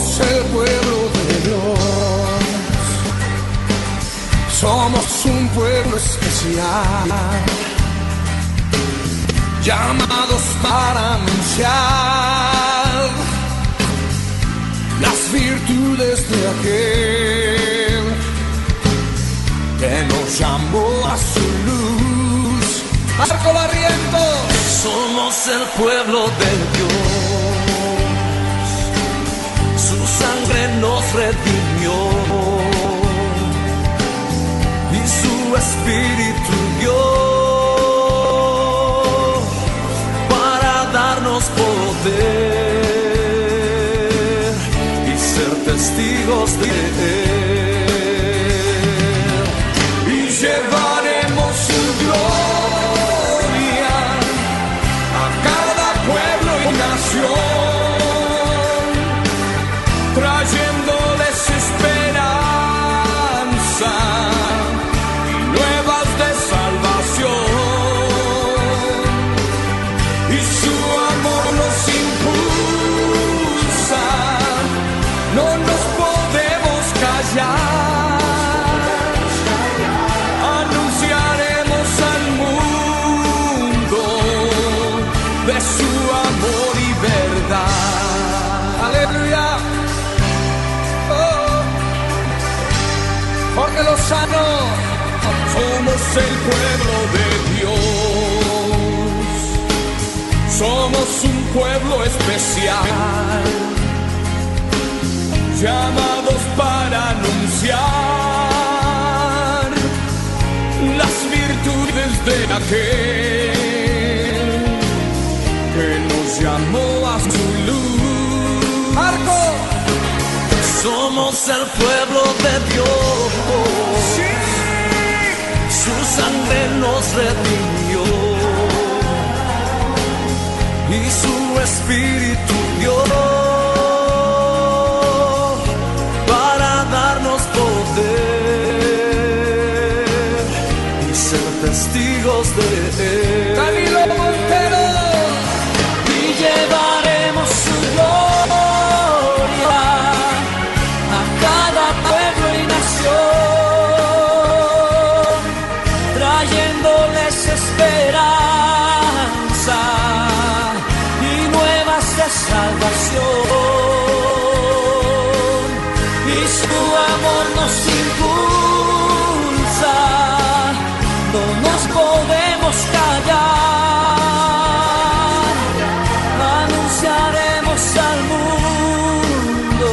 Somos el pueblo de Dios, somos un pueblo especial, llamados para anunciar las virtudes de aquel que nos llamó a su luz. Marco Barrientos. Somos el pueblo de Dios, su sangre nos redimió y su espíritu dio para darnos poder y ser testigos de él, y llevaremos su gloria a cada pueblo y nación, trayéndoles esperanza y nuevas de salvación, y su amor nos impulsa, no nos podemos callar, anunciaremos al mundo de su amor y verdad. Aleluya. Oh. Jorge Lozano. Somos el pueblo de Dios, somos un pueblo especial, llamados para anunciar las virtudes de aquel que nos llamó a su luz. Marco. Somos el pueblo de Dios, Sí. su sangre nos redimió y su espíritu dio para darnos poder y ser testigos de él. Danilo Montero. Y llevaremos su gloria a cada pueblo y nación, trayéndoles esperanza y nuevas de salvación, y su amor nos impulsa, no nos podemos callar, anunciaremos al mundo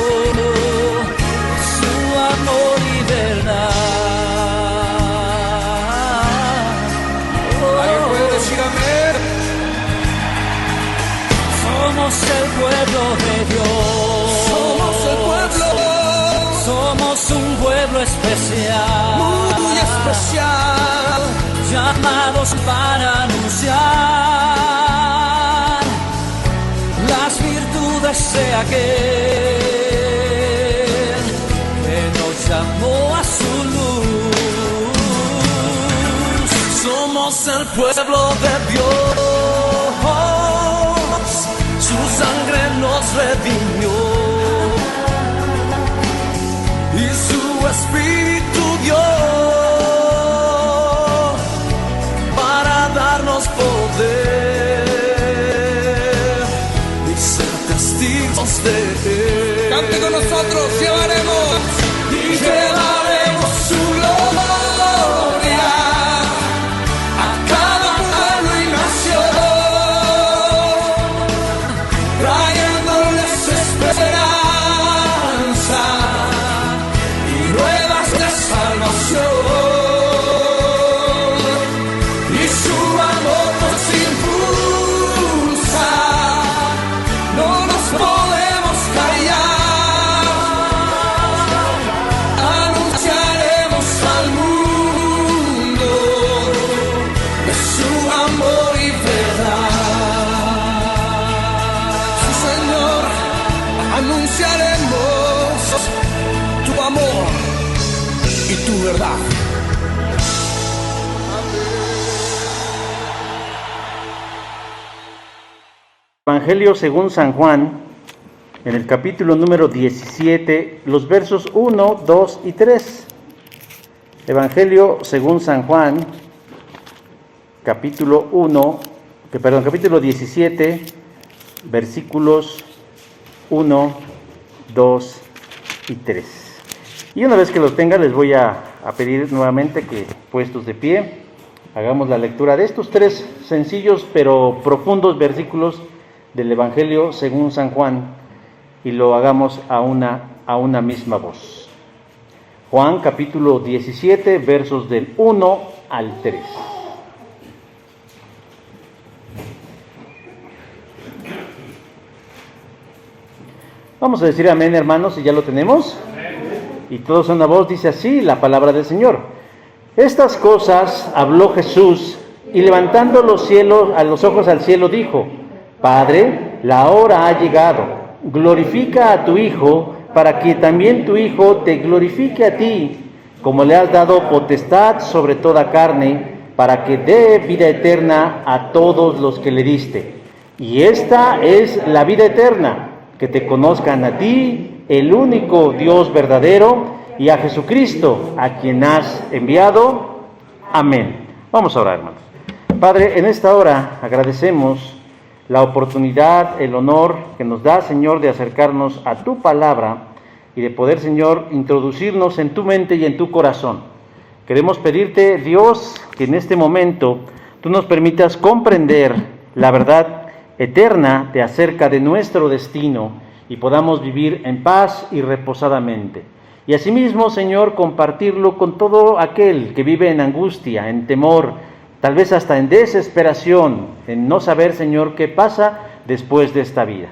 su amor y verdad. ¿Alguien puede decir amén? Somos el pueblo de Dios, Somos el pueblo somos un pueblo especial, muy especial, llamados para anunciar las virtudes de aquel que nos llamó a su luz. Somos el pueblo de Dios, su sangre nos redimió y su espíritu dio para darnos poder y ser testigos de él. cante con nosotros, llevaremos Y llevaremos su gloria a cada pueblo y nación, trayéndoles esperanza y nuevas de salvación, y su amor nos impulsa, no nos podemos callar, anunciaremos al mundo de su amor y verdad. Sí, Señor, anunciaremos tu amor y tu verdad. Evangelio según San Juan, en el capítulo número 17, los versos 1, 2 y 3. Evangelio según San Juan, capítulo 17, versículos 1, 2 y 3. Y una vez que los tenga, les voy a pedir nuevamente que, puestos de pie, hagamos la lectura de estos 3 sencillos pero profundos versículos del Evangelio según San Juan, y lo hagamos a una misma voz. Juan capítulo 17, versos del 1 al 3. Vamos a decir amén, hermanos, si ya lo tenemos. Y todos a una voz dice así la palabra del Señor. Estas cosas habló Jesús, y levantando los ojos al cielo dijo: Padre, la hora ha llegado. Glorifica a tu Hijo, para que también tu Hijo te glorifique a ti, como le has dado potestad sobre toda carne, para que dé vida eterna a todos los que le diste. Y esta es la vida eterna, que te conozcan a ti, el único Dios verdadero, y a Jesucristo, a quien has enviado. Amén. Vamos a orar, hermanos. Padre, en esta hora agradecemos la oportunidad, el honor que nos da, Señor, de acercarnos a tu palabra y de poder, Señor, introducirnos en tu mente y en tu corazón. Queremos pedirte, Dios, que en este momento tú nos permitas comprender la verdad eterna de acerca de nuestro destino y podamos vivir en paz y reposadamente. Y asimismo, Señor, compartirlo con todo aquel que vive en angustia, en temor, tal vez hasta en desesperación, en no saber, Señor, qué pasa después de esta vida.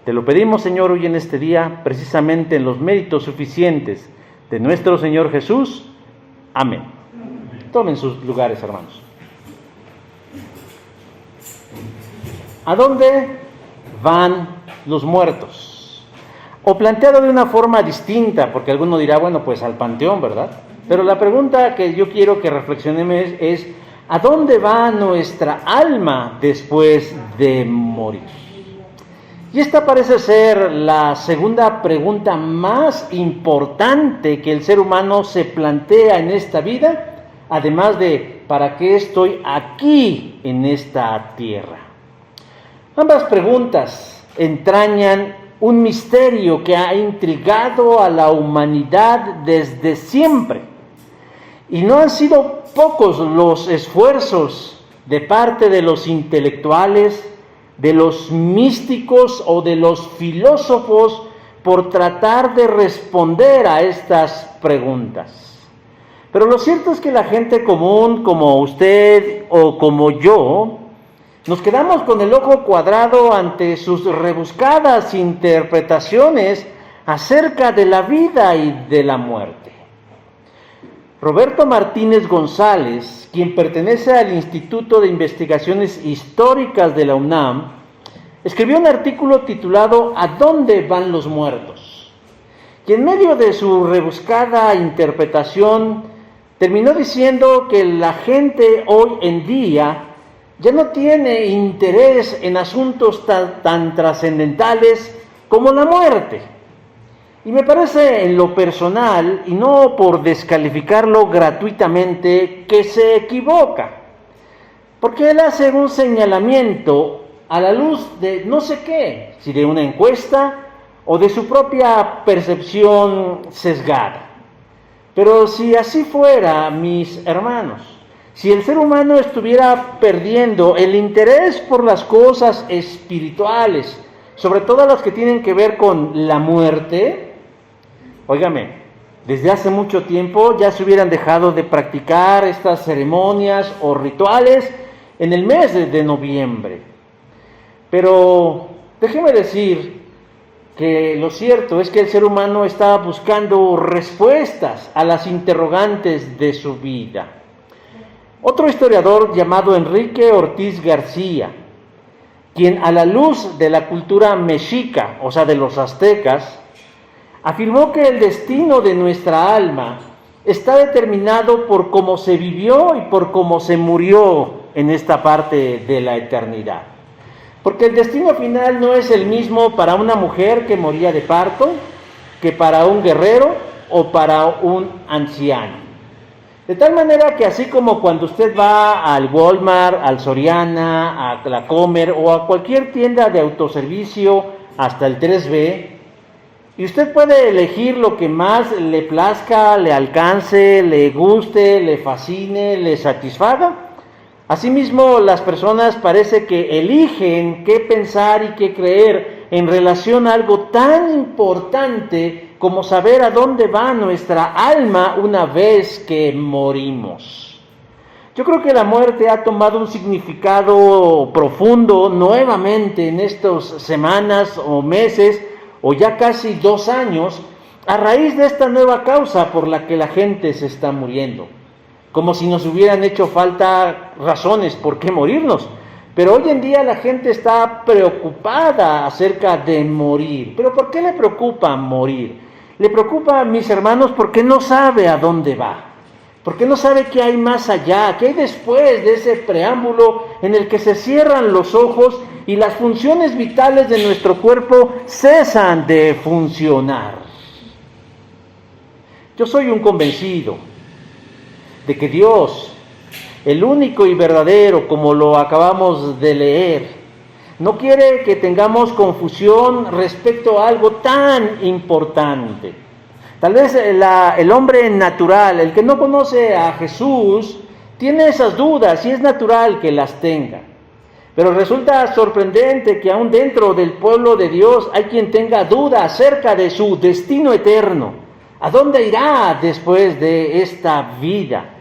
Te lo pedimos, Señor, hoy en este día, precisamente en los méritos suficientes de nuestro Señor Jesús. Amén. Tomen sus lugares, hermanos. ¿A dónde van los muertos? O planteado de una forma distinta, porque alguno dirá, bueno, pues al panteón, ¿verdad? Pero la pregunta que yo quiero que reflexionemos es: ¿a dónde va nuestra alma después de morir? Y esta parece ser la segunda pregunta más importante que el ser humano se plantea en esta vida, además de ¿para qué estoy aquí en esta tierra? Ambas preguntas entrañan un misterio que ha intrigado a la humanidad desde siempre. Y no han sido pocos los esfuerzos de parte de los intelectuales, de los místicos o de los filósofos por tratar de responder a estas preguntas. Pero lo cierto es que la gente común, como usted o como yo, nos quedamos con el ojo cuadrado ante sus rebuscadas interpretaciones acerca de la vida y de la muerte. Roberto Martínez González, quien pertenece al Instituto de Investigaciones Históricas de la UNAM, escribió un artículo titulado ¿A dónde van los muertos?, y en medio de su rebuscada interpretación terminó diciendo que la gente hoy en día ya no tiene interés en asuntos tan trascendentales como la muerte. Y me parece, en lo personal, y no por descalificarlo gratuitamente, que se equivoca, porque él hace un señalamiento a la luz de no sé qué, si de una encuesta o de su propia percepción sesgada. Pero si así fuera, mis hermanos, si el ser humano estuviera perdiendo el interés por las cosas espirituales, sobre todo las que tienen que ver con la muerte, óigame, desde hace mucho tiempo ya se hubieran dejado de practicar estas ceremonias o rituales en el mes de noviembre. Pero déjeme decir que lo cierto es que el ser humano está buscando respuestas a las interrogantes de su vida. Otro historiador llamado Enrique Ortiz García, quien a la luz de la cultura mexica, o sea de los aztecas, afirmó que el destino de nuestra alma está determinado por cómo se vivió y por cómo se murió en esta parte de la eternidad. Porque el destino final no es el mismo para una mujer que moría de parto, que para un guerrero o para un anciano. De tal manera que así como cuando usted va al Walmart, al Soriana, a la Comer o a cualquier tienda de autoservicio, hasta el 3B, y usted puede elegir lo que más le plazca, le alcance, le guste, le fascine, le satisfaga. Asimismo, las personas parece que eligen qué pensar y qué creer en relación a algo tan importante como saber a dónde va nuestra alma una vez que morimos. Yo creo que la muerte ha tomado un significado profundo nuevamente en estas semanas o meses, o ya casi 2 años, a raíz de esta nueva causa por la que la gente se está muriendo. Como si nos hubieran hecho falta razones por qué morirnos. Pero hoy en día la gente está preocupada acerca de morir. ¿Pero por qué le preocupa morir? Le preocupa, mis hermanos, porque no sabe a dónde va. Porque no sabe qué hay más allá, qué hay después de ese preámbulo en el que se cierran los ojos y las funciones vitales de nuestro cuerpo cesan de funcionar. Yo soy un convencido de que Dios, el único y verdadero, como lo acabamos de leer, no quiere que tengamos confusión respecto a algo tan importante. Tal vez el hombre natural, el que no conoce a Jesús, tiene esas dudas y es natural que las tenga. Pero resulta sorprendente que aún dentro del pueblo de Dios hay quien tenga duda acerca de su destino eterno. ¿A dónde irá después de esta vida?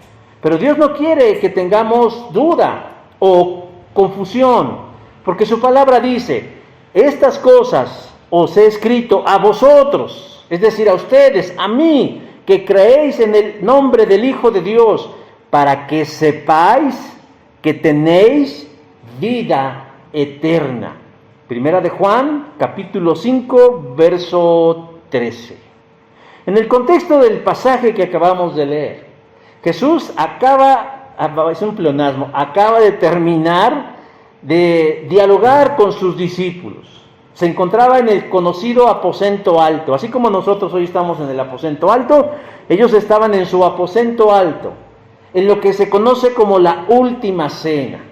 Pero Dios no quiere que tengamos duda o confusión, porque su palabra dice, estas cosas os he escrito a vosotros, es decir, a ustedes, a mí, que creéis en el nombre del Hijo de Dios, para que sepáis que tenéis vida eterna. Primera de Juan, capítulo 5, verso 13. En el contexto del pasaje que acabamos de leer, Jesús acaba de terminar de dialogar con sus discípulos. Se encontraba en el conocido aposento alto. Así como nosotros hoy estamos en el aposento alto, ellos estaban en su aposento alto, en lo que se conoce como la última cena.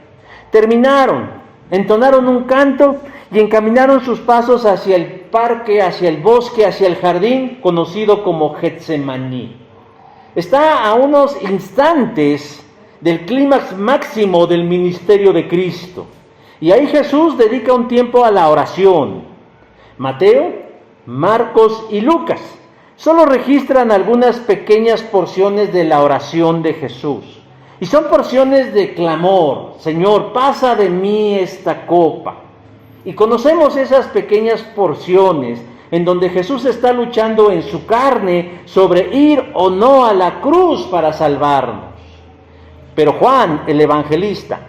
Terminaron, entonaron un canto y encaminaron sus pasos hacia el parque, hacia el bosque, hacia el jardín, conocido como Getsemaní. Está a unos instantes del clímax máximo del ministerio de Cristo. Y ahí Jesús dedica un tiempo a la oración. Mateo, Marcos y Lucas solo registran algunas pequeñas porciones de la oración de Jesús. Y son porciones de clamor: Señor, pasa de mí esta copa. Y conocemos esas pequeñas porciones en donde Jesús está luchando en su carne sobre ir o no a la cruz para salvarnos. Pero Juan, el evangelista,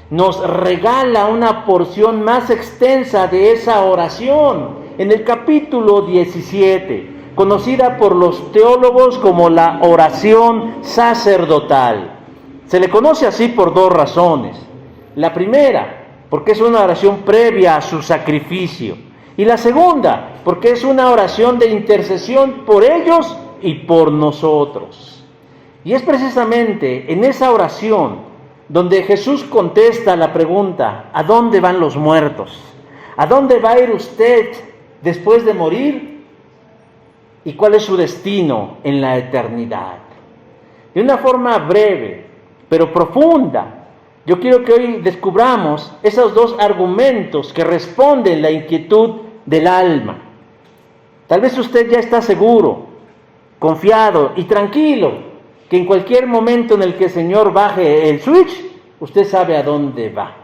nos regala una porción más extensa de esa oración en el capítulo 17, conocida por los teólogos como la oración sacerdotal. Se le conoce así por 2 razones. La primera, porque es una oración previa a su sacrificio. Y la segunda, porque es una oración de intercesión por ellos y por nosotros. Y es precisamente en esa oración donde Jesús contesta la pregunta: ¿a dónde van los muertos? ¿A dónde va a ir usted después de morir? ¿Y cuál es su destino en la eternidad? De una forma breve, pero profunda, yo quiero que hoy descubramos esos 2 argumentos que responden la inquietud del alma. Tal vez usted ya está seguro, confiado y tranquilo que en cualquier momento en el que el Señor baje el switch, usted sabe a dónde va.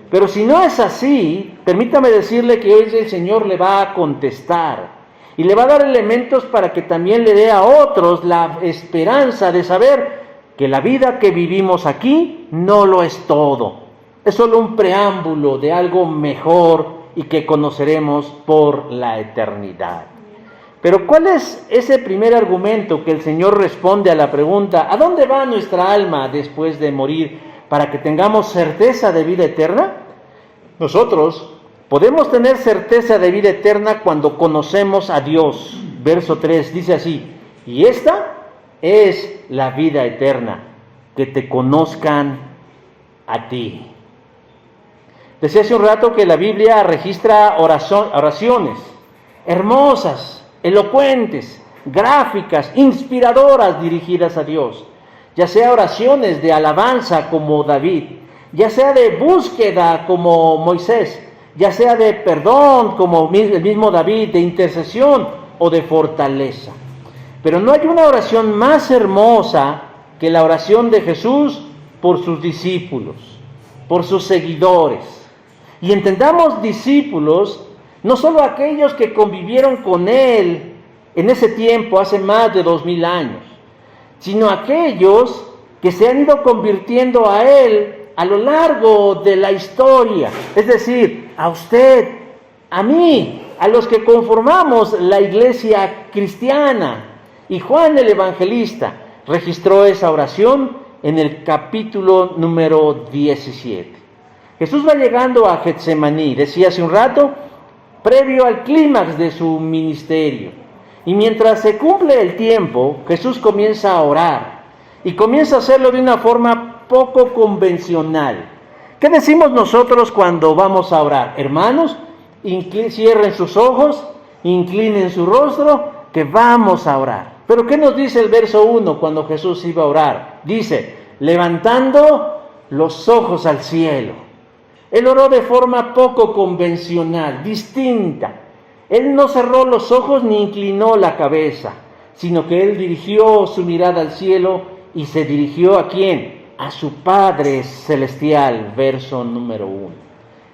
Pero si no es así, permítame decirle que hoy el Señor le va a contestar y le va a dar elementos para que también le dé a otros la esperanza de saber que la vida que vivimos aquí no lo es todo. Es solo un preámbulo de algo mejor y que conoceremos por la eternidad. Pero ¿cuál es ese primer argumento que el Señor responde a la pregunta: ¿a dónde va nuestra alma después de morir? Para que tengamos certeza de vida eterna. Nosotros Podemos tener certeza de vida eterna cuando conocemos a Dios. Verso 3 dice así: y esta es la vida eterna, que te conozcan a ti. Decía hace un rato que la Biblia registra oraciones hermosas, elocuentes, gráficas, inspiradoras dirigidas a Dios. Ya sea oraciones de alabanza como David, ya sea de búsqueda como Moisés, ya sea de perdón como el mismo David, de intercesión o de fortaleza. Pero no hay una oración más hermosa que la oración de Jesús por sus discípulos, por sus seguidores. Y entendamos discípulos, no solo aquellos que convivieron con Él en ese tiempo, hace más de 2000 años, sino aquellos que se han ido convirtiendo a Él a lo largo de la historia. Es decir, a usted, a mí, a los que conformamos la iglesia cristiana. Y Juan el Evangelista registró esa oración en el capítulo número 17. Jesús va llegando a Getsemaní, decía hace un rato, previo al clímax de su ministerio. Y mientras se cumple el tiempo, Jesús comienza a orar. Y comienza a hacerlo de una forma poco convencional. ¿Qué decimos nosotros cuando vamos a orar? Hermanos, cierren sus ojos, inclinen su rostro, que vamos a orar. Pero ¿qué nos dice el verso 1 cuando Jesús iba a orar? Dice, levantando los ojos al cielo. Él oró de forma poco convencional, distinta. Él no cerró los ojos ni inclinó la cabeza, sino que él dirigió su mirada al cielo y se dirigió ¿a quién? A su Padre Celestial, verso número 1.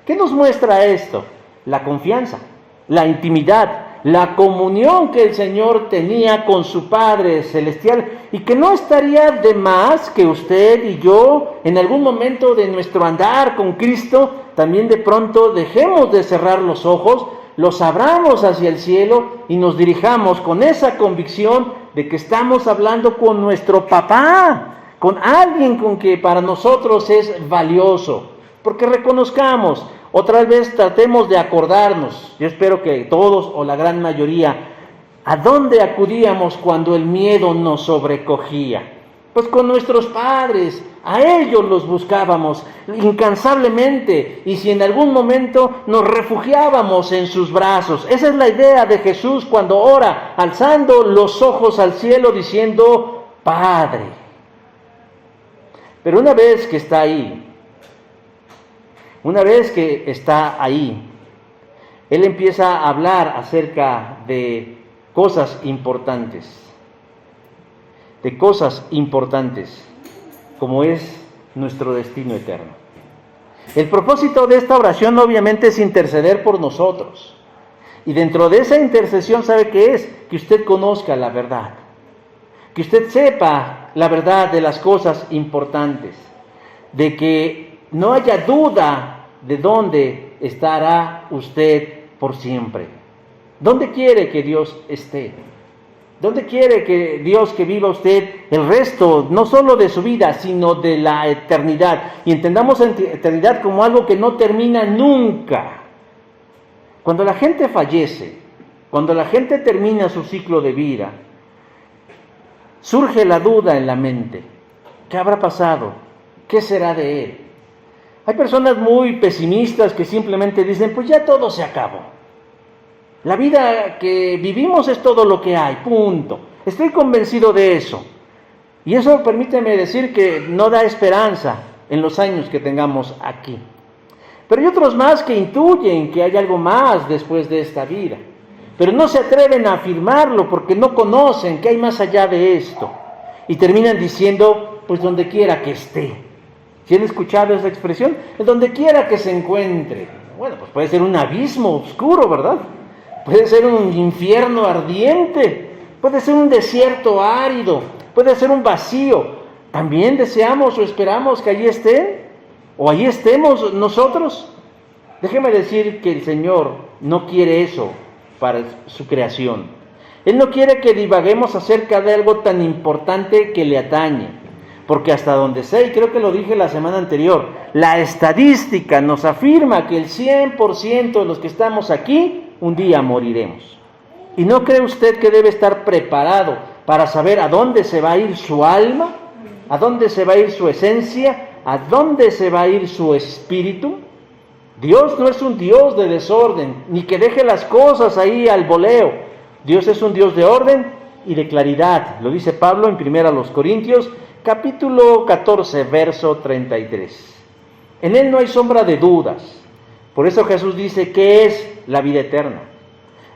¿Qué nos muestra esto? La confianza, la intimidad, la comunión que el Señor tenía con su Padre Celestial, y que no estaría de más que usted y yo en algún momento de nuestro andar con Cristo también de pronto dejemos de cerrar los ojos, los abramos hacia el cielo y nos dirijamos con esa convicción de que estamos hablando con nuestro papá, con alguien con que para nosotros es valioso, porque reconozcamos. Otra vez tratemos de acordarnos, yo espero que todos o la gran mayoría, ¿a dónde acudíamos cuando el miedo nos sobrecogía? Pues con nuestros padres, a ellos los buscábamos incansablemente, y si en algún momento nos refugiábamos en sus brazos. Esa es la idea de Jesús cuando ora, alzando los ojos al cielo diciendo, Padre. Pero una vez que está ahí, Él empieza a hablar acerca de cosas importantes, como es nuestro destino eterno. El propósito de esta oración obviamente es interceder por nosotros. Y dentro de esa intercesión, ¿sabe qué es? Que usted conozca la verdad, que usted sepa la verdad de las cosas importantes, de que no haya duda de dónde estará usted por siempre. ¿Dónde quiere que Dios esté? ¿Dónde quiere que Dios que viva usted el resto, no solo de su vida, sino de la eternidad? Y entendamos eternidad como algo que no termina nunca. Cuando la gente fallece, cuando la gente termina su ciclo de vida, surge la duda en la mente. ¿Qué habrá pasado? ¿Qué será de él? Hay personas muy pesimistas que simplemente dicen, pues ya todo se acabó. La vida que vivimos es todo lo que hay, punto. Estoy convencido de eso. Y eso, permíteme decir, que no da esperanza en los años que tengamos aquí. Pero hay otros más que intuyen que hay algo más después de esta vida. Pero no se atreven a afirmarlo porque no conocen que hay más allá de esto. Y terminan diciendo, pues donde quiera que esté. ¿Sí han escuchado esa expresión? En donde quiera que se encuentre. Bueno, pues puede ser un abismo oscuro, ¿verdad? Puede ser un infierno ardiente. Puede ser un desierto árido. Puede ser un vacío. ¿También deseamos o esperamos que allí estén? ¿O allí estemos nosotros? Déjeme decir que el Señor no quiere eso para su creación. Él no quiere que divaguemos acerca de algo tan importante que le atañe. Porque hasta donde sé, y creo que lo dije la semana anterior, la estadística nos afirma que el 100% de los que estamos aquí, un día moriremos. ¿Y no cree usted que debe estar preparado para saber a dónde se va a ir su alma? ¿A dónde se va a ir su esencia? ¿A dónde se va a ir su espíritu? Dios no es un Dios de desorden, ni que deje las cosas ahí al voleo. Dios es un Dios de orden y de claridad. Lo dice Pablo en 1 Corintios, capítulo 14, verso 33. En Él no hay sombra de dudas. Por eso Jesús dice que es la vida eterna.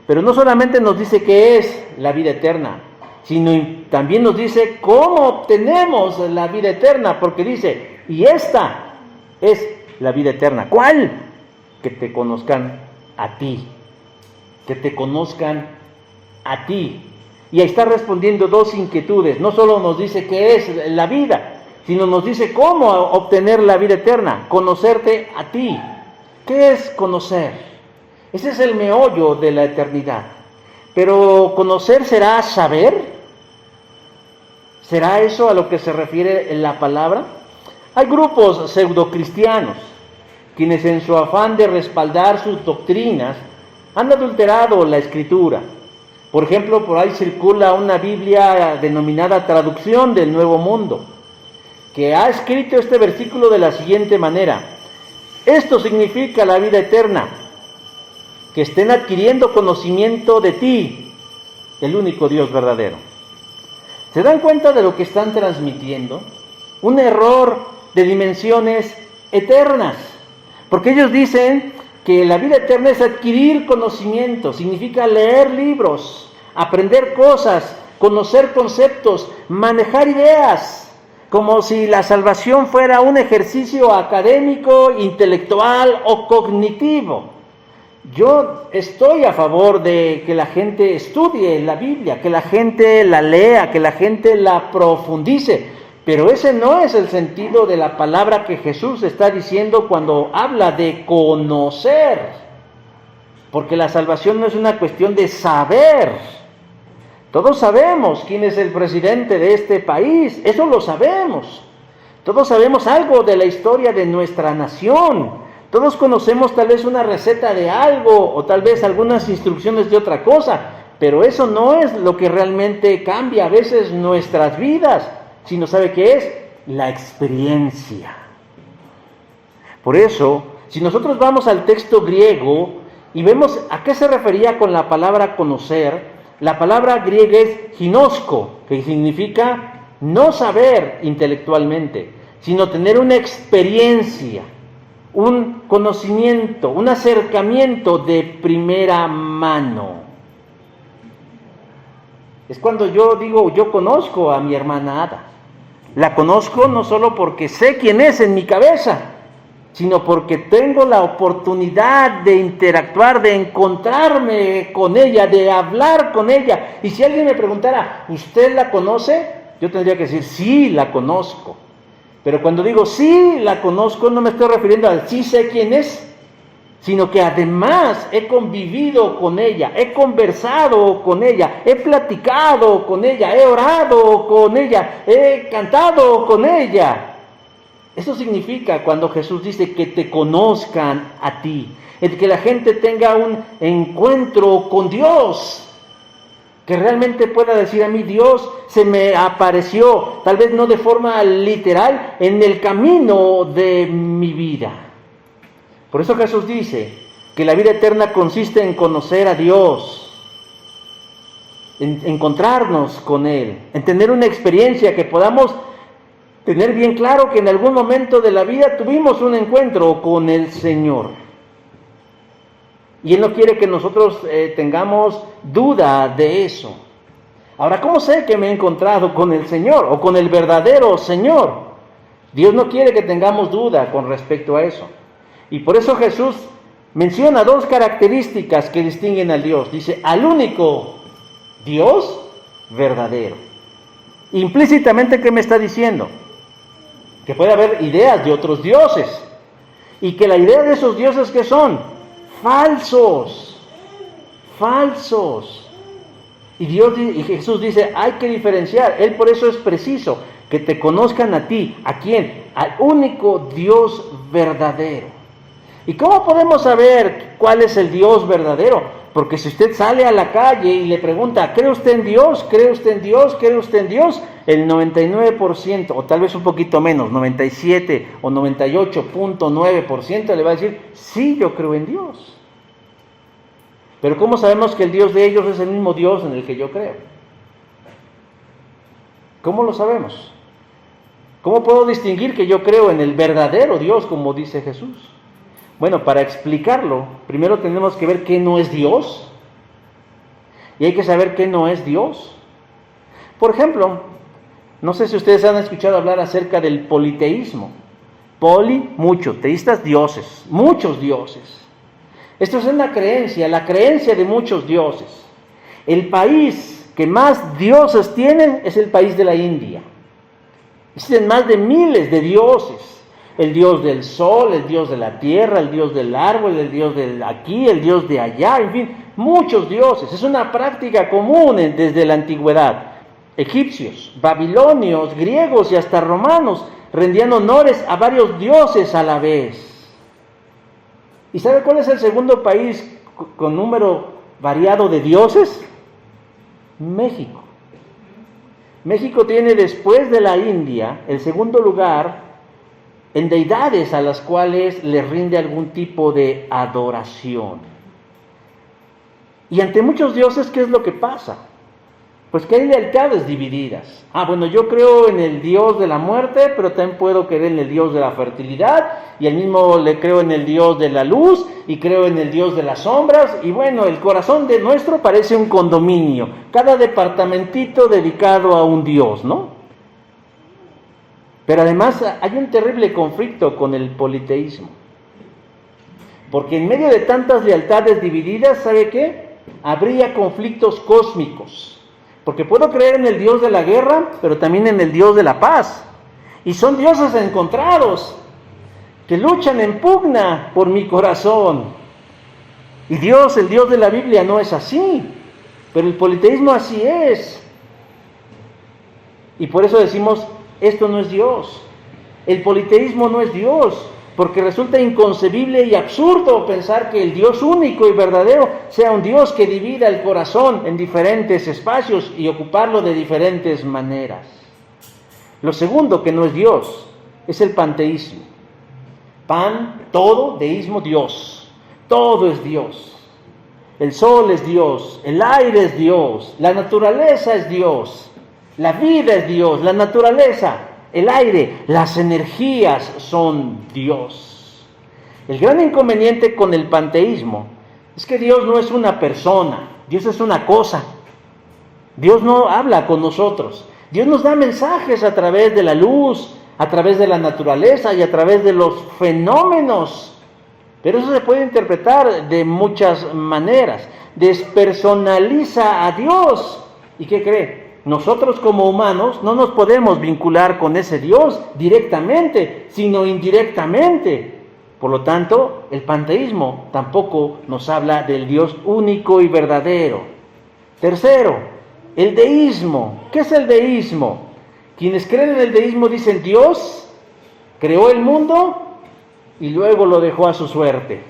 Pero no solamente nos dice que es la vida eterna, sino también nos dice cómo obtenemos la vida eterna, porque dice, y esta es la vida eterna. ¿Cuál? Que te conozcan a ti, que te conozcan a ti. Y ahí está respondiendo dos inquietudes. No solo nos dice qué es la vida, sino nos dice cómo obtener la vida eterna, conocerte a ti. ¿Qué es conocer? Ese es el meollo de la eternidad. Pero conocer será saber. ¿Será eso a lo que se refiere la palabra? Hay grupos pseudocristianos quienes en su afán de respaldar sus doctrinas han adulterado la Escritura. Por ejemplo, por ahí circula una Biblia denominada Traducción del Nuevo Mundo, que ha escrito este versículo de la siguiente manera: esto significa la vida eterna, que estén adquiriendo conocimiento de ti, el único Dios verdadero. ¿Se dan cuenta de lo que están transmitiendo? Un error de dimensiones eternas. Porque ellos dicen que la vida eterna es adquirir conocimiento, significa leer libros, aprender cosas, conocer conceptos, manejar ideas, como si la salvación fuera un ejercicio académico, intelectual o cognitivo. Yo estoy a favor de que la gente estudie la Biblia, que la gente la lea, que la gente la profundice, pero ese no es el sentido de la palabra que Jesús está diciendo cuando habla de conocer, porque la salvación no es una cuestión de saber. Todos sabemos quién es el presidente de este país, eso lo sabemos. Todos sabemos algo de la historia de nuestra nación. Todos conocemos tal vez una receta de algo o tal vez algunas instrucciones de otra cosa, pero eso no es lo que realmente cambia a veces nuestras vidas, sino ¿sabe qué es? La experiencia. Por eso, si nosotros vamos al texto griego y vemos a qué se refería con la palabra conocer, la palabra griega es ginosko, que significa no saber intelectualmente, sino tener una experiencia, un conocimiento, un acercamiento de primera mano. Es cuando yo digo, yo conozco a mi hermana Ada. La conozco no solo porque sé quién es en mi cabeza, sino porque tengo la oportunidad de interactuar, de encontrarme con ella, de hablar con ella. Y si alguien me preguntara, ¿usted la conoce? Yo tendría que decir, sí, la conozco. Pero cuando digo sí, la conozco, no me estoy refiriendo al sí sé quién es, sino que además he convivido con ella, he conversado con ella, he platicado con ella, he orado con ella, he cantado con ella. Eso significa cuando Jesús dice que te conozcan a ti, el que la gente tenga un encuentro con Dios, que realmente pueda decir a mí, Dios se me apareció, tal vez no de forma literal, en el camino de mi vida. Por eso Jesús dice que la vida eterna consiste en conocer a Dios, en encontrarnos con Él, en tener una experiencia que podamos tener bien claro que en algún momento de la vida tuvimos un encuentro con el Señor. Y Él no quiere que nosotros tengamos duda de eso. Ahora, ¿cómo sé que me he encontrado con el Señor o con el verdadero Señor? Dios no quiere que tengamos duda con respecto a eso. Y por eso Jesús menciona dos características que distinguen al Dios. Dice, al único Dios verdadero. Implícitamente, ¿qué me está diciendo? Que puede haber ideas de otros dioses. Y que la idea de esos dioses, ¿qué son? Falsos. Falsos. Y Jesús dice, hay que diferenciar. Él por eso es preciso. que te conozcan a ti. ¿A quién? Al único Dios verdadero. ¿Y cómo podemos saber cuál es el Dios verdadero? Porque si usted sale a la calle y le pregunta, ¿cree usted en Dios? ¿Cree usted en Dios? ¿Cree usted en Dios? El 99%, o tal vez un poquito menos, 97 o 98.9% le va a decir, sí, yo creo en Dios. Pero ¿cómo sabemos que el Dios de ellos es el mismo Dios en el que yo creo? ¿Cómo lo sabemos? ¿Cómo puedo distinguir que yo creo en el verdadero Dios, como dice Jesús? Bueno, para explicarlo, primero tenemos que ver qué no es Dios. Y hay que saber qué no es Dios. Por ejemplo, no sé si ustedes han escuchado hablar acerca del politeísmo. Poli, mucho, teístas, dioses, muchos dioses. Esto es una creencia, la creencia de muchos dioses. El país que más dioses tiene es el país de la India. Existen más de miles de dioses. El dios del sol, el dios de la tierra, el dios del árbol, el dios de aquí, el dios de allá, en fin, muchos dioses. Es una práctica común desde la antigüedad. Egipcios, babilonios, griegos y hasta romanos rendían honores a varios dioses a la vez. ¿Y sabe cuál es el segundo país con número variado de dioses? México. México tiene, después de la India, el segundo lugar en deidades a las cuales le rinde algún tipo de adoración. Y ante muchos dioses, ¿qué es lo que pasa? Pues que hay lealtades divididas. Bueno, yo creo en el Dios de la muerte, pero también puedo creer en el Dios de la fertilidad, y al mismo le creo en el Dios de la luz, y creo en el Dios de las sombras, y bueno, el corazón de nuestro parece un condominio, cada departamentito dedicado a un Dios, ¿no? Pero además hay un terrible conflicto con el politeísmo. Porque en medio de tantas lealtades divididas, ¿sabe qué? Habría conflictos cósmicos. Porque puedo creer en el Dios de la guerra, pero también en el Dios de la paz. Y son dioses encontrados, que luchan en pugna por mi corazón. Y Dios, el Dios de la Biblia, no es así. Pero el politeísmo así es. Y por eso decimos, esto no es Dios. El politeísmo no es Dios, porque resulta inconcebible y absurdo pensar que el Dios único y verdadero sea un Dios que divida el corazón en diferentes espacios y ocuparlo de diferentes maneras. Lo segundo que no es Dios es el panteísmo. Pan, todo, deísmo, Dios. Todo es Dios. El sol es Dios, el aire es Dios, la naturaleza es Dios. La vida es Dios, la naturaleza, el aire, las energías son Dios. El gran inconveniente con el panteísmo es que Dios no es una persona, Dios es una cosa. Dios no habla con nosotros. Dios nos da mensajes a través de la luz, a través de la naturaleza y a través de los fenómenos. Pero eso se puede interpretar de muchas maneras. Despersonaliza a Dios. ¿Y qué cree? Nosotros como humanos no nos podemos vincular con ese Dios directamente, sino indirectamente. Por lo tanto, el panteísmo tampoco nos habla del Dios único y verdadero. Tercero, el deísmo. ¿Qué es el deísmo? Quienes creen en el deísmo dicen Dios creó el mundo y luego lo dejó a su suerte.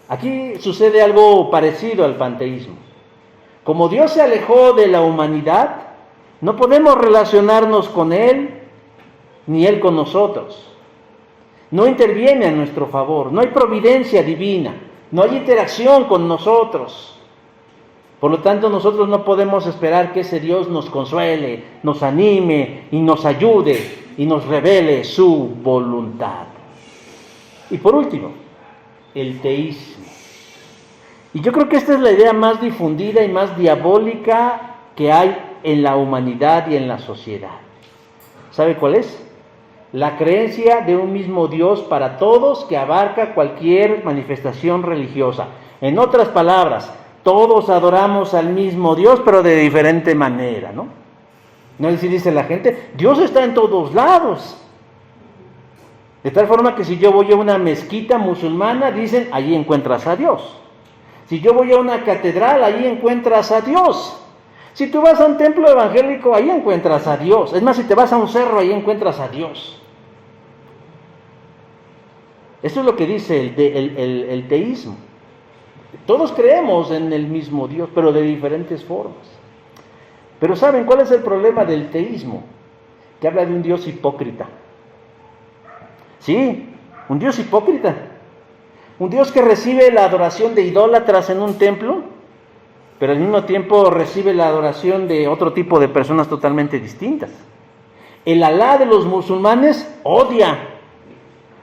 Aquí sucede algo parecido al panteísmo. Como Dios se alejó de la humanidad, no podemos relacionarnos con Él, ni Él con nosotros. No interviene a nuestro favor, no hay providencia divina, no hay interacción con nosotros. Por lo tanto, nosotros no podemos esperar que ese Dios nos consuele, nos anime y nos ayude y nos revele su voluntad. Y por último, el teísmo. Y yo creo que esta es la idea más difundida y más diabólica que hay en la humanidad y en la sociedad. ¿Sabe cuál es? La creencia de un mismo Dios para todos que abarca cualquier manifestación religiosa. En otras palabras, todos adoramos al mismo Dios, pero de diferente manera, ¿no? No es decir, dice la gente, Dios está en todos lados. De tal forma que si yo voy a una mezquita musulmana, dicen, allí encuentras a Dios. Si yo voy a una catedral, allí encuentras a Dios. Si tú vas a un templo evangélico, ahí encuentras a Dios. Es más, si te vas a un cerro, ahí encuentras a Dios. Eso es lo que dice el teísmo. Todos creemos en el mismo Dios, pero de diferentes formas. Pero ¿saben cuál es el problema del teísmo? Que habla de un Dios hipócrita. Sí, un Dios hipócrita. Un Dios que recibe la adoración de idólatras en un templo, pero al mismo tiempo recibe la adoración de otro tipo de personas totalmente distintas. El Alá de los musulmanes odia.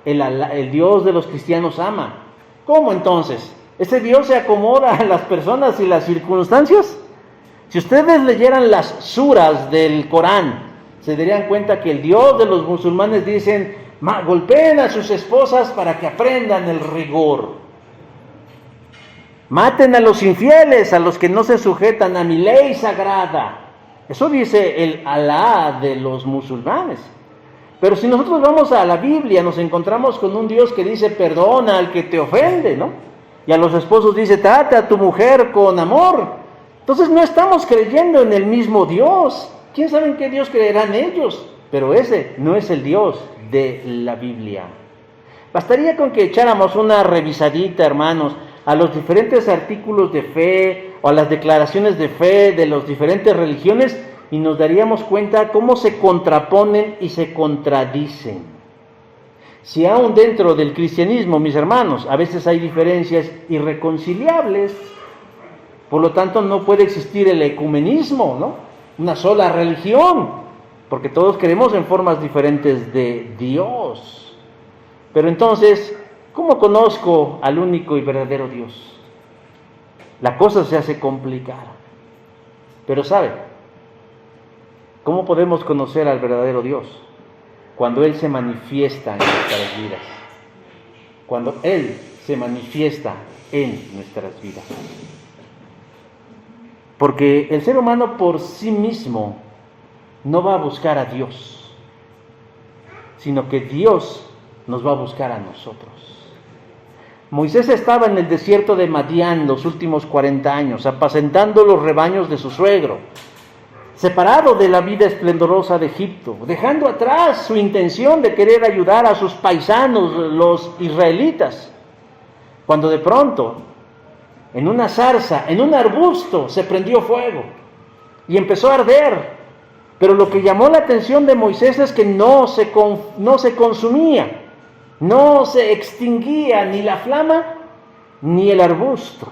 El Dios de los cristianos ama. ¿Cómo entonces? ¿Ese Dios se acomoda a las personas y las circunstancias? Si ustedes leyeran las suras del Corán, se darían cuenta que el Dios de los musulmanes dicen: golpeen a sus esposas para que aprendan el rigor. Maten a los infieles, a los que no se sujetan a mi ley sagrada. Eso dice el Alá de los musulmanes. Pero si nosotros vamos a la Biblia, nos encontramos con un Dios que dice: perdona al que te ofende, ¿no? Y a los esposos dice: trata a tu mujer con amor. Entonces no estamos creyendo en el mismo Dios. ¿Quién sabe en qué Dios creerán ellos? Pero ese no es el Dios de la Biblia. Bastaría con que echáramos una revisadita, hermanos, a los diferentes artículos de fe o a las declaraciones de fe de las diferentes religiones y nos daríamos cuenta cómo se contraponen y se contradicen. Si aún dentro del cristianismo, mis hermanos, a veces hay diferencias irreconciliables, por lo tanto no puede existir el ecumenismo, ¿no? Una sola religión, porque todos creemos en formas diferentes de Dios. Pero entonces, ¿cómo conozco al único y verdadero Dios? La cosa se hace complicada. Pero ¿sabe? ¿Cómo podemos conocer al verdadero Dios? Cuando Él se manifiesta en nuestras vidas. Cuando Él se manifiesta en nuestras vidas. Porque el ser humano por sí mismo no va a buscar a Dios, sino que Dios nos va a buscar a nosotros. Moisés estaba en el desierto de Madián los últimos 40 años, apacentando los rebaños de su suegro, separado de la vida esplendorosa de Egipto, dejando atrás su intención de querer ayudar a sus paisanos, los israelitas, cuando de pronto, en una zarza, en un arbusto, se prendió fuego y empezó a arder. Pero lo que llamó la atención de Moisés es que no se consumía, no se extinguía ni la flama ni el arbusto.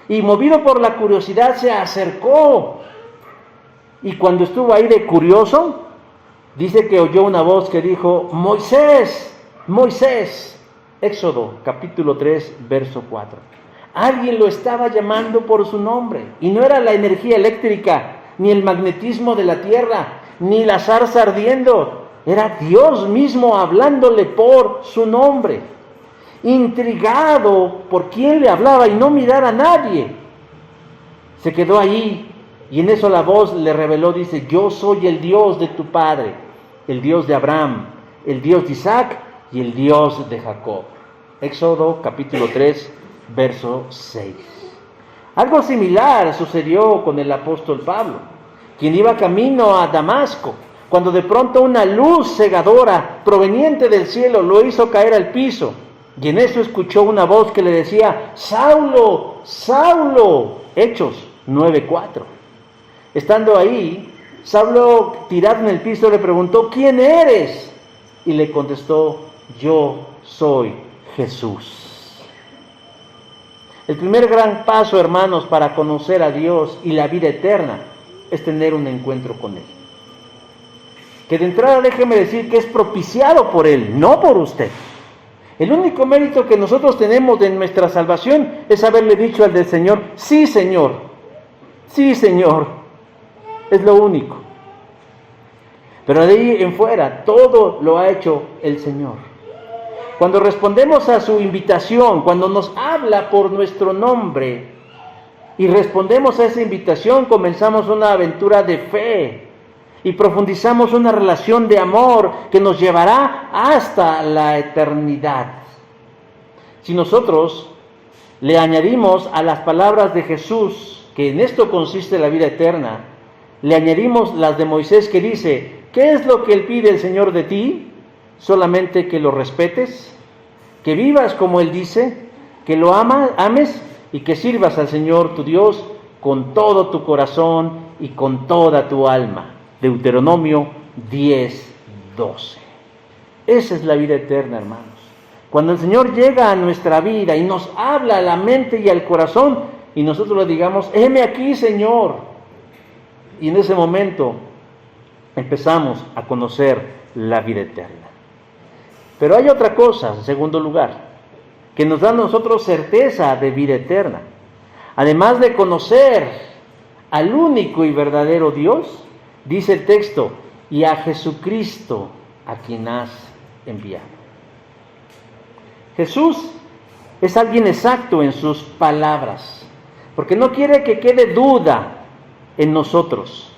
Y movido por la curiosidad se acercó. Y cuando estuvo ahí de curioso, dice que oyó una voz que dijo: Moisés, Moisés. Éxodo capítulo 3, verso 4. Alguien lo estaba llamando por su nombre. Y no era la energía eléctrica, ni el magnetismo de la tierra, ni la zarza ardiendo. Era Dios mismo hablándole por su nombre. Intrigado por quién le hablaba y no mirar a nadie, se quedó ahí. Y en eso la voz le reveló, dice: yo soy el Dios de tu padre, el Dios de Abraham, el Dios de Isaac y el Dios de Jacob. Éxodo capítulo 3, verso 6. Algo similar sucedió con el apóstol Pablo, quien iba camino a Damasco, cuando de pronto una luz cegadora proveniente del cielo lo hizo caer al piso, y en eso escuchó una voz que le decía: Saulo, Saulo. Hechos 9:4. Estando ahí, Saulo, tirado en el piso, le preguntó: ¿quién eres? Y le contestó: yo soy Jesús. El primer gran paso, hermanos, para conocer a Dios y la vida eterna es tener un encuentro con Él. Que de entrada déjeme decir que es propiciado por Él, no por usted. El único mérito que nosotros tenemos de nuestra salvación es haberle dicho al del Señor: sí, Señor, sí, Señor. Es lo único. Pero de ahí en fuera, todo lo ha hecho el Señor. Cuando respondemos a su invitación, cuando nos habla por nuestro nombre y respondemos a esa invitación, comenzamos una aventura de fe y profundizamos una relación de amor que nos llevará hasta la eternidad. Si nosotros le añadimos a las palabras de Jesús que en esto consiste la vida eterna, le añadimos las de Moisés que dice, ¿qué es lo que Él pide el Señor de ti? Solamente que lo respetes, que vivas como Él dice, que lo ames y que sirvas al Señor tu Dios con todo tu corazón y con toda tu alma. Deuteronomio 10:12. Esa es la vida eterna, hermanos. Cuando el Señor llega a nuestra vida y nos habla a la mente y al corazón, y nosotros le digamos, heme aquí, Señor. Y en ese momento empezamos a conocer la vida eterna. Pero hay otra cosa, en segundo lugar, que nos da a nosotros certeza de vida eterna. Además de conocer al único y verdadero Dios, dice el texto, y a Jesucristo a quien has enviado. Jesús es alguien exacto en sus palabras, porque no quiere que quede duda en nosotros.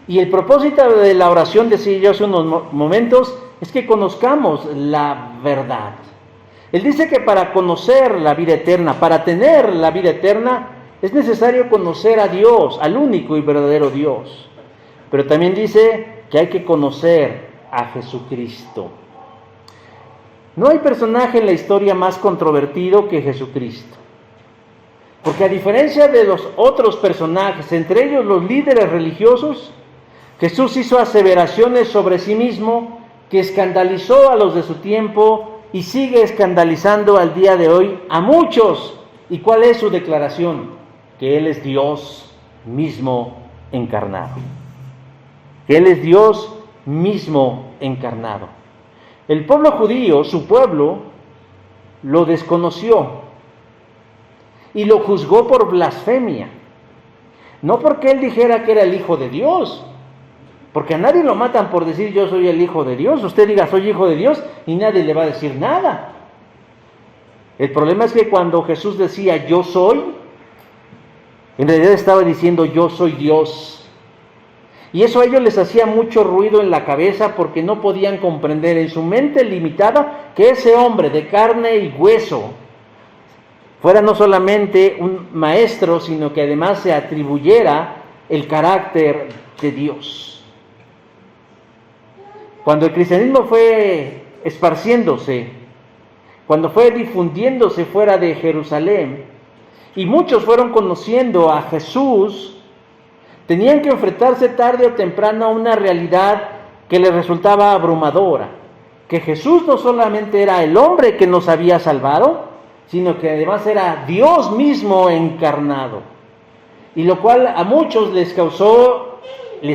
Y el propósito de la oración, decía yo hace unos momentos, es que conozcamos la verdad. Él dice que para conocer la vida eterna, para tener la vida eterna, es necesario conocer a Dios, al único y verdadero Dios. Pero también dice que hay que conocer a Jesucristo. No hay personaje en la historia más controvertido que Jesucristo. Porque a diferencia de los otros personajes, entre ellos los líderes religiosos, Jesús hizo aseveraciones sobre sí mismo que escandalizó a los de su tiempo y sigue escandalizando al día de hoy a muchos. ¿Y cuál es su declaración? Que Él es Dios mismo encarnado. Que Él es Dios mismo encarnado. El pueblo judío, su pueblo, lo desconoció y lo juzgó por blasfemia. No porque Él dijera que era el Hijo de Dios, porque a nadie lo matan por decir yo soy el Hijo de Dios. Usted diga soy Hijo de Dios y nadie le va a decir nada. El problema es que cuando Jesús decía yo soy, en realidad estaba diciendo yo soy Dios. Y eso a ellos les hacía mucho ruido en la cabeza porque no podían comprender en su mente limitada que ese hombre de carne y hueso fuera no solamente un maestro, sino que además se atribuyera el carácter de Dios. Cuando el cristianismo fue esparciéndose, cuando fue difundiéndose fuera de Jerusalén, y muchos fueron conociendo a Jesús, tenían que enfrentarse tarde o temprano a una realidad que les resultaba abrumadora, que Jesús no solamente era el hombre que nos había salvado, sino que además era Dios mismo encarnado, y lo cual a muchos les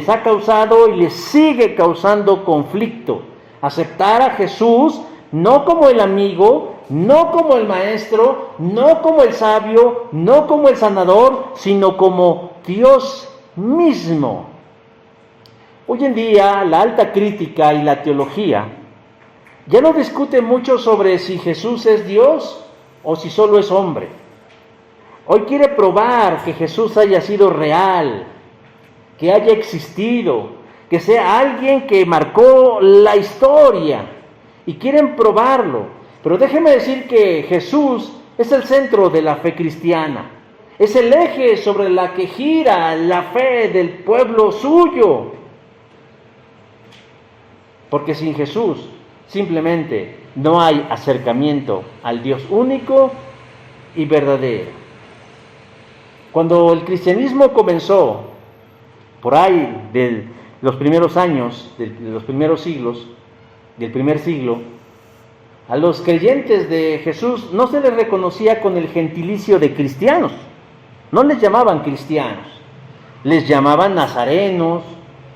ha causado y les sigue causando conflicto, aceptar a Jesús no como el amigo, no como el maestro, no como el sabio, no como el sanador, sino como Dios mismo. Hoy en día la alta crítica y la teología ya no discute mucho sobre si Jesús es Dios o si solo es hombre. Hoy quiere probar que Jesús haya sido real, que haya existido, que sea alguien que marcó la historia y quieren probarlo. Pero déjeme decir que Jesús es el centro de la fe cristiana. Es el eje sobre la que gira la fe del pueblo suyo. Porque sin Jesús simplemente no hay acercamiento al Dios único y verdadero. Cuando el cristianismo comenzó, por ahí de los primeros años, de los primeros siglos, del primer siglo, a los creyentes de Jesús no se les reconocía con el gentilicio de cristianos. No les llamaban cristianos, les llamaban nazarenos,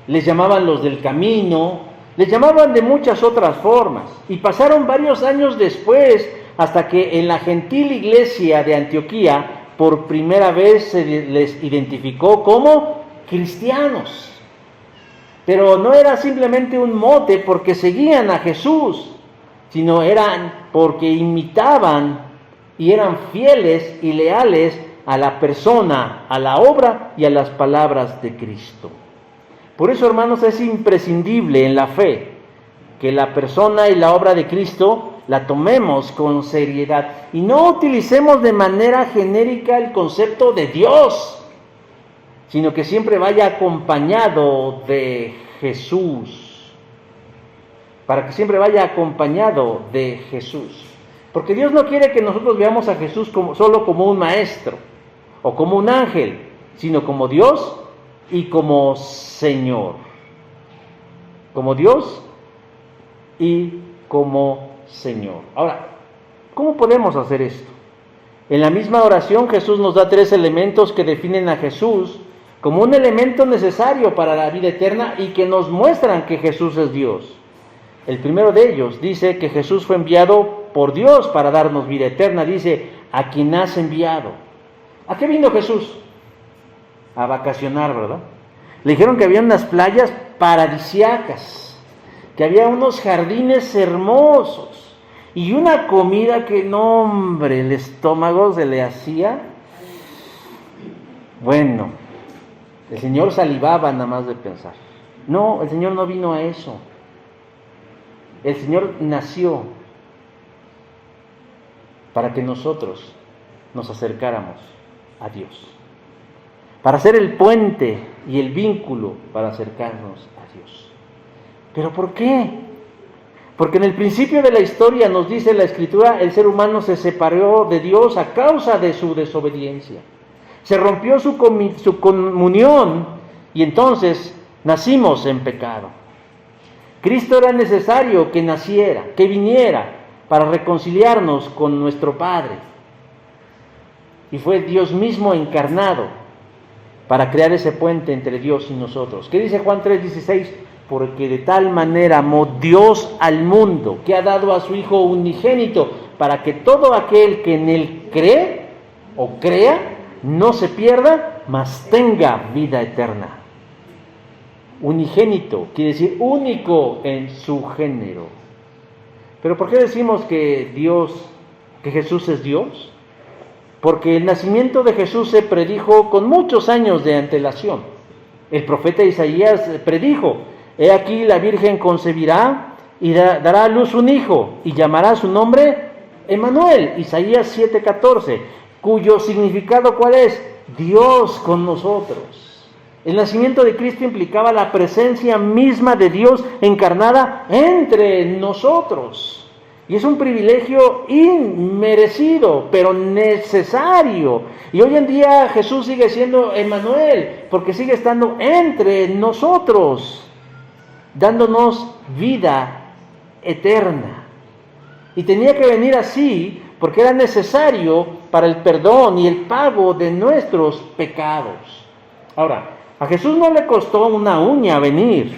les llamaban los del camino, les llamaban de muchas otras formas. Y pasaron varios años después hasta que en la gentil iglesia de Antioquía por primera vez se les identificó como cristianos. Pero no era simplemente un mote porque seguían a Jesús, sino eran porque imitaban y eran fieles y leales a la persona, a la obra y a las palabras de Cristo. Por eso, hermanos, es imprescindible en la fe que la persona y la obra de Cristo la tomemos con seriedad y no utilicemos de manera genérica el concepto de Dios. sino que siempre vaya acompañado de Jesús. Para que siempre vaya acompañado de Jesús. Porque Dios no quiere que nosotros veamos a Jesús solo como un maestro o como un ángel, sino como Dios y como Señor. Como Dios y como Señor. Ahora, ¿cómo podemos hacer esto? En la misma oración Jesús nos da 3 elementos que definen a Jesús como un elemento necesario para la vida eterna y que nos muestran que Jesús es Dios. El primero de ellos dice que Jesús fue enviado por Dios para darnos vida eterna. Dice, a quien has enviado. ¿A qué vino Jesús? A vacacionar, ¿verdad? Le dijeron que había unas playas paradisíacas, que había unos jardines hermosos y una comida que, no hombre, el estómago se le hacía. Bueno, el Señor salivaba nada más de pensar. No, el Señor no vino a eso. El Señor nació para que nosotros nos acercáramos a Dios, para ser el puente y el vínculo para acercarnos a Dios. ¿Pero por qué? Porque en el principio de la historia nos dice la Escritura, el ser humano se separó de Dios a causa de su desobediencia. Se rompió su comunión y entonces nacimos en pecado. Cristo era necesario que naciera, que viniera para reconciliarnos con nuestro Padre. Y fue Dios mismo encarnado para crear ese puente entre Dios y nosotros. ¿Qué dice Juan 3:16? Porque de tal manera amó Dios al mundo, que ha dado a su Hijo unigénito, para que todo aquel que en Él cree o crea, no se pierda, mas tenga vida eterna. Unigénito quiere decir único en su género. ¿Pero por qué decimos que Jesús es Dios? Porque el nacimiento de Jesús se predijo con muchos años de antelación. El profeta Isaías predijo, he aquí la Virgen concebirá y dará a luz un hijo y llamará su nombre Emmanuel, Isaías 7:14, cuyo significado ¿cuál es? Dios con nosotros. El nacimiento de Cristo implicaba la presencia misma de Dios encarnada entre nosotros. Y es un privilegio inmerecido, pero necesario. Y hoy en día Jesús sigue siendo Emmanuel, porque sigue estando entre nosotros, dándonos vida eterna. Y tenía que venir así, porque era necesario para el perdón y el pago de nuestros pecados. Ahora, a Jesús no le costó una uña venir.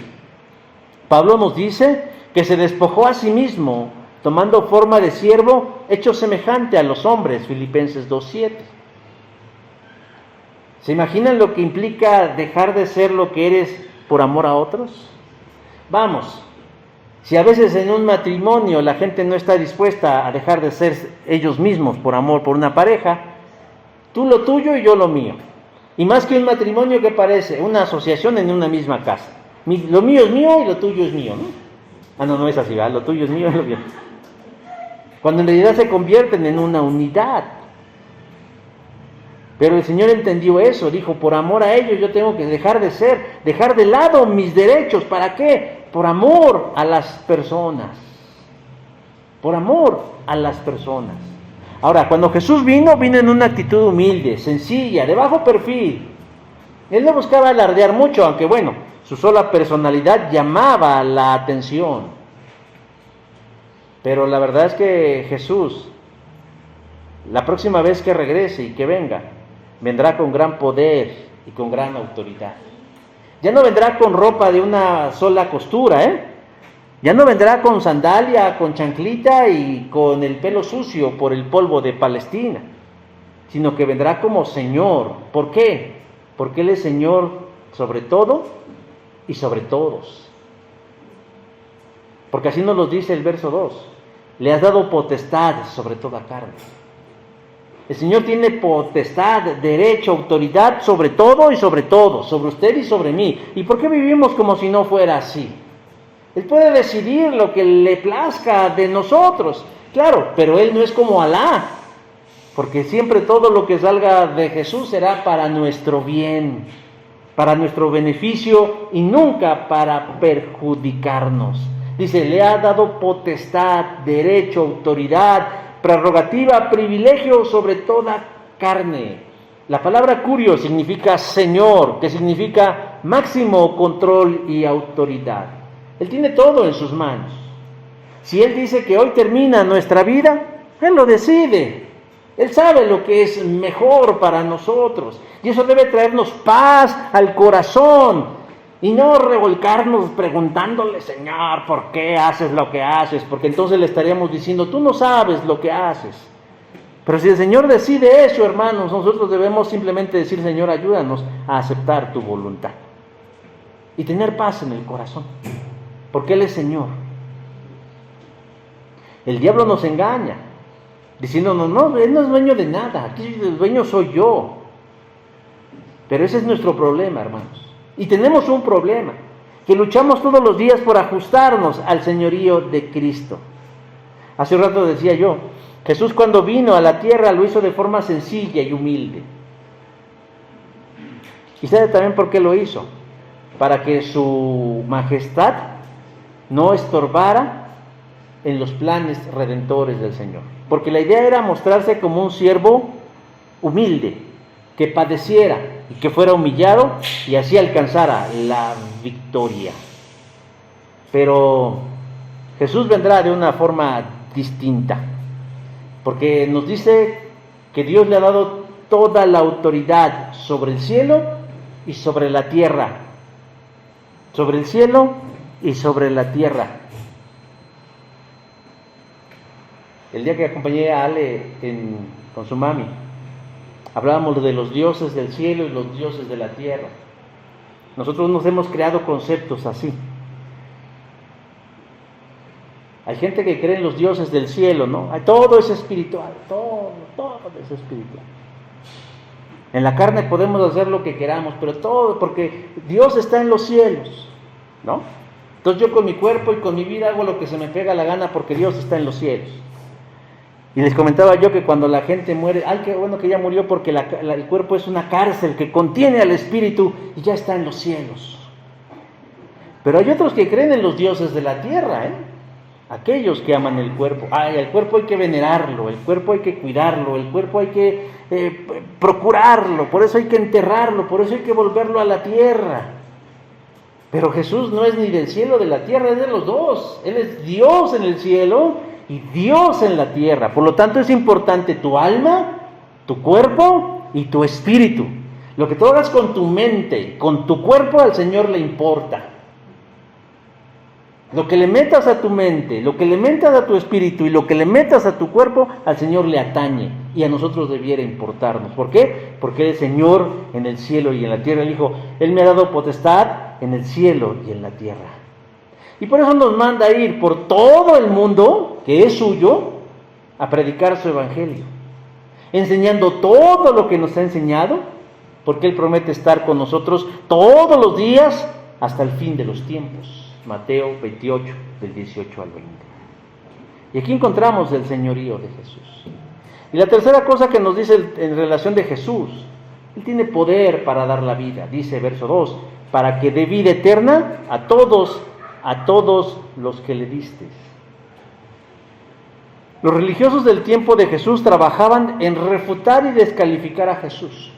Pablo nos dice que se despojó a sí mismo, tomando forma de siervo, hecho semejante a los hombres, Filipenses 2:7. ¿Se imaginan lo que implica dejar de ser lo que eres por amor a otros? Vamos, si a veces en un matrimonio la gente no está dispuesta a dejar de ser ellos mismos por amor por una pareja, tú lo tuyo y yo lo mío. Y más que un matrimonio, ¿qué parece? Una asociación en una misma casa. Lo mío es mío y lo tuyo es mío, ¿no? No es así, ¿verdad? Lo tuyo es mío y lo mío. Cuando en realidad se convierten en una unidad. Pero el Señor entendió eso, dijo, por amor a ellos yo tengo que dejar de lado mis derechos. ¿Para qué? Por amor a las personas. Por amor a las personas. Ahora, cuando Jesús vino en una actitud humilde, sencilla, de bajo perfil. Él no buscaba alardear mucho, aunque bueno, su sola personalidad llamaba la atención. Pero la verdad es que Jesús, la próxima vez que regrese y que venga, vendrá con gran poder y con gran autoridad. Ya no vendrá con ropa de una sola costura, Ya no vendrá con sandalia, con chanclita y con el pelo sucio por el polvo de Palestina, sino que vendrá como Señor. ¿Por qué? Porque Él es Señor sobre todo y sobre todos. Porque así nos lo dice el verso 2. Le has dado potestad sobre toda carne. El Señor tiene potestad, derecho, autoridad sobre todo y sobre todos, sobre usted y sobre mí. ¿Y por qué vivimos como si no fuera así? Él puede decidir lo que le plazca de nosotros, claro, pero Él no es como Alá, porque siempre todo lo que salga de Jesús será para nuestro bien. para nuestro beneficio y nunca para perjudicarnos. Dice, le ha dado potestad, derecho, autoridad, prerrogativa, privilegio sobre toda carne. La palabra curio significa Señor, que significa máximo control y autoridad. Él tiene todo en sus manos. Si Él dice que hoy termina nuestra vida, Él lo decide. Él sabe lo que es mejor para nosotros. Y eso debe traernos paz al corazón. Y no revolcarnos preguntándole, Señor, ¿por qué haces lo que haces? Porque entonces le estaríamos diciendo, tú no sabes lo que haces. Pero si el Señor decide eso, hermanos, nosotros debemos simplemente decir, Señor, ayúdanos a aceptar tu voluntad. Y tener paz en el corazón. Porque Él es Señor. El diablo nos engaña, diciéndonos, no, Él no es dueño de nada, aquí el dueño soy yo. Pero ese es nuestro problema, hermanos. Y tenemos un problema, que luchamos todos los días por ajustarnos al señorío de Cristo. Hace un rato decía yo, Jesús cuando vino a la tierra lo hizo de forma sencilla y humilde. ¿Y sabe también por qué lo hizo? Para que su majestad no estorbara en los planes redentores del Señor. Porque la idea era mostrarse como un siervo humilde, que padeciera y que fuera humillado y así alcanzara la victoria. Pero Jesús vendrá de una forma distinta, porque nos dice que Dios le ha dado toda la autoridad sobre el cielo y sobre la tierra. Sobre el cielo y sobre la tierra. El día que acompañé a Ale con su mami, hablábamos de los dioses del cielo y los dioses de la tierra. Nosotros nos hemos creado conceptos así. Hay gente que cree en los dioses del cielo, ¿no? Todo es espiritual, todo es espiritual. En la carne podemos hacer lo que queramos, pero todo, porque Dios está en los cielos, ¿no? Entonces yo con mi cuerpo y con mi vida hago lo que se me pega la gana porque Dios está en los cielos. Y les comentaba yo que cuando la gente muere, ay, qué bueno que ya murió porque el cuerpo es una cárcel que contiene al espíritu y ya está en los cielos. Pero hay otros que creen en los dioses de la tierra, aquellos que aman el cuerpo. Ay, el cuerpo hay que venerarlo, el cuerpo hay que cuidarlo, el cuerpo hay que procurarlo, por eso hay que enterrarlo, por eso hay que volverlo a la tierra. Pero Jesús no es ni del cielo, de la tierra, es de los dos. Él es Dios en el cielo y Dios en la tierra. Por lo tanto es importante tu alma, tu cuerpo y tu espíritu. Lo que tú hagas con tu mente, con tu cuerpo, al Señor le importa. Lo que le metas a tu mente, lo que le metas a tu espíritu y lo que le metas a tu cuerpo, al Señor le atañe y a nosotros debiera importarnos. ¿Por qué? Porque Él es Señor en el cielo y en la tierra. Él dijo, Él me ha dado potestad en el cielo y en la tierra. Y por eso nos manda a ir por todo el mundo, que es suyo, a predicar su evangelio, enseñando todo lo que nos ha enseñado, porque Él promete estar con nosotros todos los días hasta el fin de los tiempos. Mateo 28, del 18 al 20. Y aquí encontramos el señorío de Jesús. Y la tercera cosa que nos dice en relación de Jesús, Él tiene poder para dar la vida, dice verso 2, para que dé vida eterna a todos los que le diste. Los religiosos del tiempo de Jesús trabajaban en refutar y descalificar a Jesús.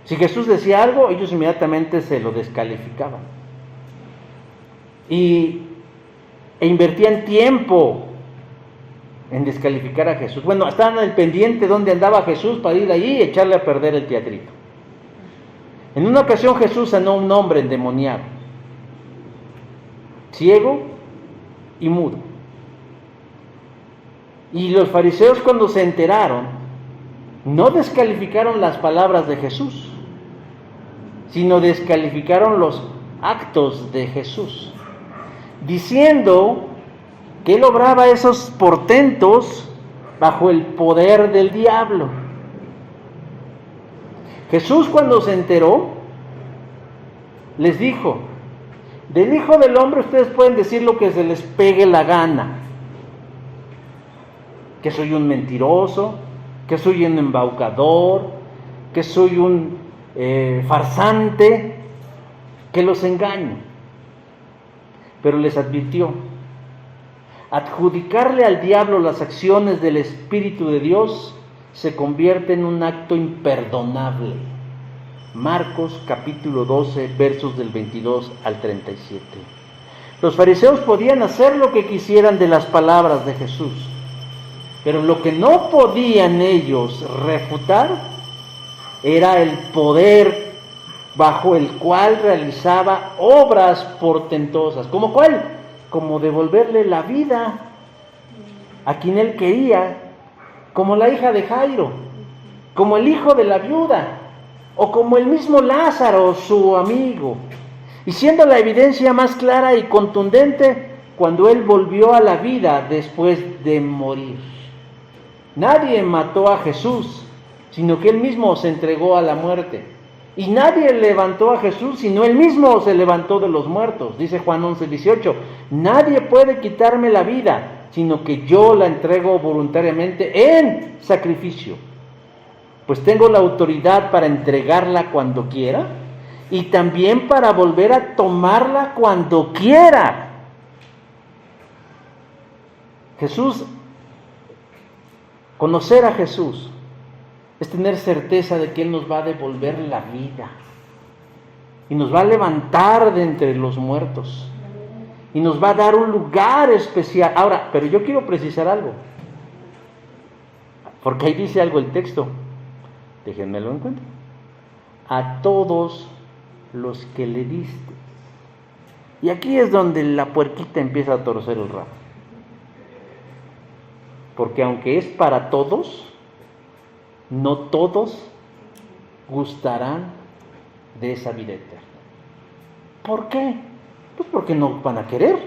Si Jesús decía algo, ellos inmediatamente se lo descalificaban. E invertían tiempo en descalificar a Jesús. Bueno, estaban al pendiente donde andaba Jesús para ir allí y echarle a perder el teatrito. En una ocasión Jesús sanó a un hombre endemoniado, ciego y mudo. Y los fariseos, cuando se enteraron, no descalificaron las palabras de Jesús, sino descalificaron los actos de Jesús, diciendo que Él obraba esos portentos bajo el poder del diablo. Jesús, cuando se enteró, les dijo, del Hijo del Hombre ustedes pueden decir lo que se les pegue la gana, que soy un mentiroso, que soy un embaucador, que soy un farsante que los engaña. Pero les advirtió: adjudicarle al diablo las acciones del Espíritu de Dios se convierte en un acto imperdonable. Marcos capítulo 12, versos del 22 al 37. Los fariseos podían hacer lo que quisieran de las palabras de Jesús, pero lo que no podían ellos refutar era el poder bajo el cual realizaba obras portentosas. ¿Cómo cuál? Como devolverle la vida a quien él quería, como la hija de Jairo, como el hijo de la viuda, o como el mismo Lázaro, su amigo. Y siendo la evidencia más clara y contundente cuando él volvió a la vida después de morir. Nadie mató a Jesús, sino que él mismo se entregó a la muerte. Y nadie levantó a Jesús, sino él mismo se levantó de los muertos. Dice Juan 11:18, nadie puede quitarme la vida, sino que yo la entrego voluntariamente en sacrificio. Pues tengo la autoridad para entregarla cuando quiera y también para volver a tomarla cuando quiera. Jesús, conocer a Jesús es tener certeza de que Él nos va a devolver la vida y nos va a levantar de entre los muertos y nos va a dar un lugar especial. Ahora, pero yo quiero precisar algo, porque ahí dice algo el texto, déjenmelo en cuenta: a todos los que le diste. Y aquí es donde la puerquita empieza a torcer el rabo, porque aunque es para todos, no todos gustarán de esa vida eterna. ¿Por qué? Pues porque no van a querer.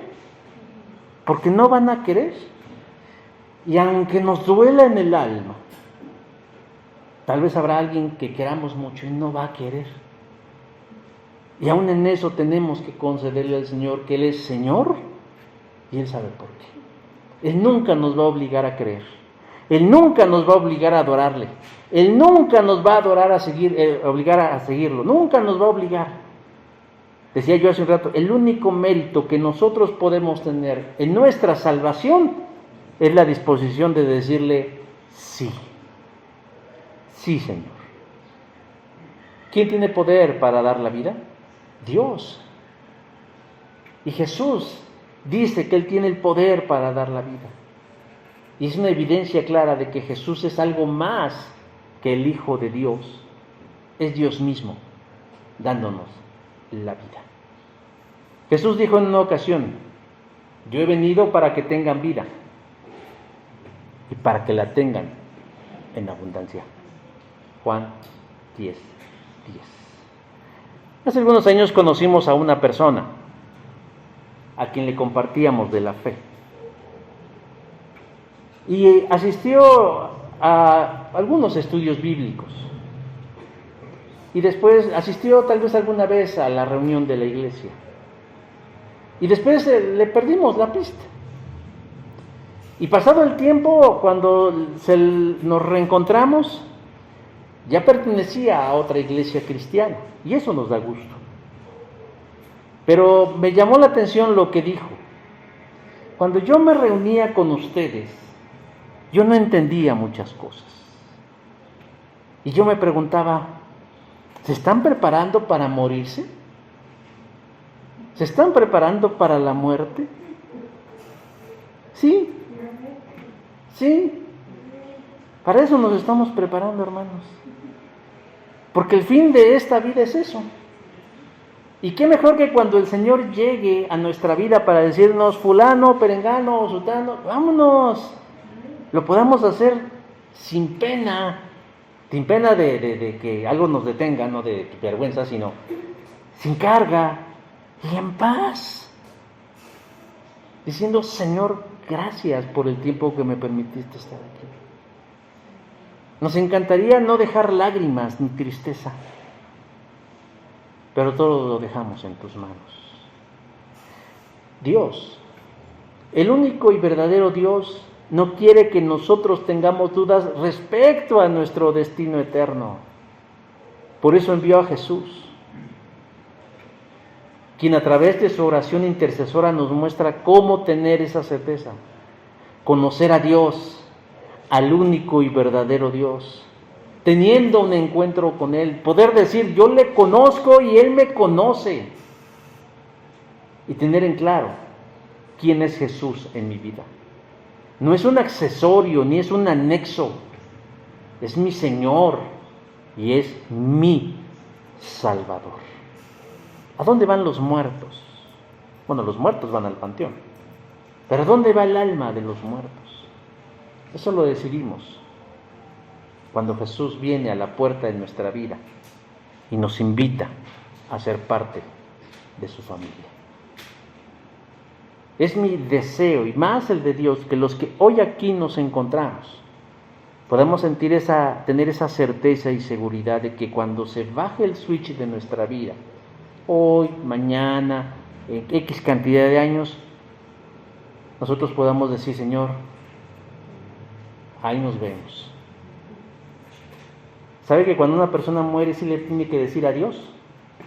Porque no van a querer. Y aunque nos duela en el alma, tal vez habrá alguien que queramos mucho y no va a querer. Y aún en eso tenemos que concederle al Señor que Él es Señor y Él sabe por qué. Él nunca nos va a obligar a creer. Él nunca nos va a obligar a adorarle. Él nunca nos va a obligar a seguirlo. Nunca nos va a obligar. Decía yo hace un rato, el único mérito que nosotros podemos tener en nuestra salvación es la disposición de decirle sí. Sí, Señor. ¿Quién tiene poder para dar la vida? Dios. Y Jesús dice que Él tiene el poder para dar la vida. Y es una evidencia clara de que Jesús es algo más que el Hijo de Dios. Es Dios mismo dándonos la vida. Jesús dijo en una ocasión: yo he venido para que tengan vida y para que la tengan en abundancia. Juan 10:10. Hace algunos años conocimos a una persona a quien le compartíamos de la fe. Y asistió a algunos estudios bíblicos. Y después asistió tal vez alguna vez a la reunión de la iglesia. Y después le perdimos la pista. Y pasado el tiempo, cuando nos reencontramos, ya pertenecía a otra iglesia cristiana. Y eso nos da gusto. Pero me llamó la atención lo que dijo. Cuando yo me reunía con ustedes, yo no entendía muchas cosas. Y yo me preguntaba, ¿se están preparando para morirse? ¿Se están preparando para la muerte? Sí. Sí. Para eso nos estamos preparando, hermanos. Porque el fin de esta vida es eso. Y qué mejor que cuando el Señor llegue a nuestra vida para decirnos, fulano, perengano, sutano, vámonos. Lo podamos hacer sin pena de que algo nos detenga, no de vergüenza, sino sin carga y en paz, diciendo, Señor, gracias por el tiempo que me permitiste estar aquí. Nos encantaría no dejar lágrimas ni tristeza, pero todo lo dejamos en tus manos. Dios, el único y verdadero Dios, no quiere que nosotros tengamos dudas respecto a nuestro destino eterno. Por eso envió a Jesús, quien a través de su oración intercesora nos muestra cómo tener esa certeza. Conocer a Dios, al único y verdadero Dios, teniendo un encuentro con Él, poder decir, yo le conozco y Él me conoce, y tener en claro quién es Jesús en mi vida. No es un accesorio, ni es un anexo, es mi Señor y es mi Salvador. ¿A dónde van los muertos? Bueno, los muertos van al panteón, pero ¿a dónde va el alma de los muertos? Eso lo decidimos cuando Jesús viene a la puerta de nuestra vida y nos invita a ser parte de su familia. Es mi deseo, y más el de Dios, que los que hoy aquí nos encontramos podamos tener esa certeza y seguridad de que cuando se baje el switch de nuestra vida, hoy, mañana, en X cantidad de años, nosotros podamos decir, Señor, ahí nos vemos. ¿Sabe que cuando una persona muere sí le tiene que decir adiós?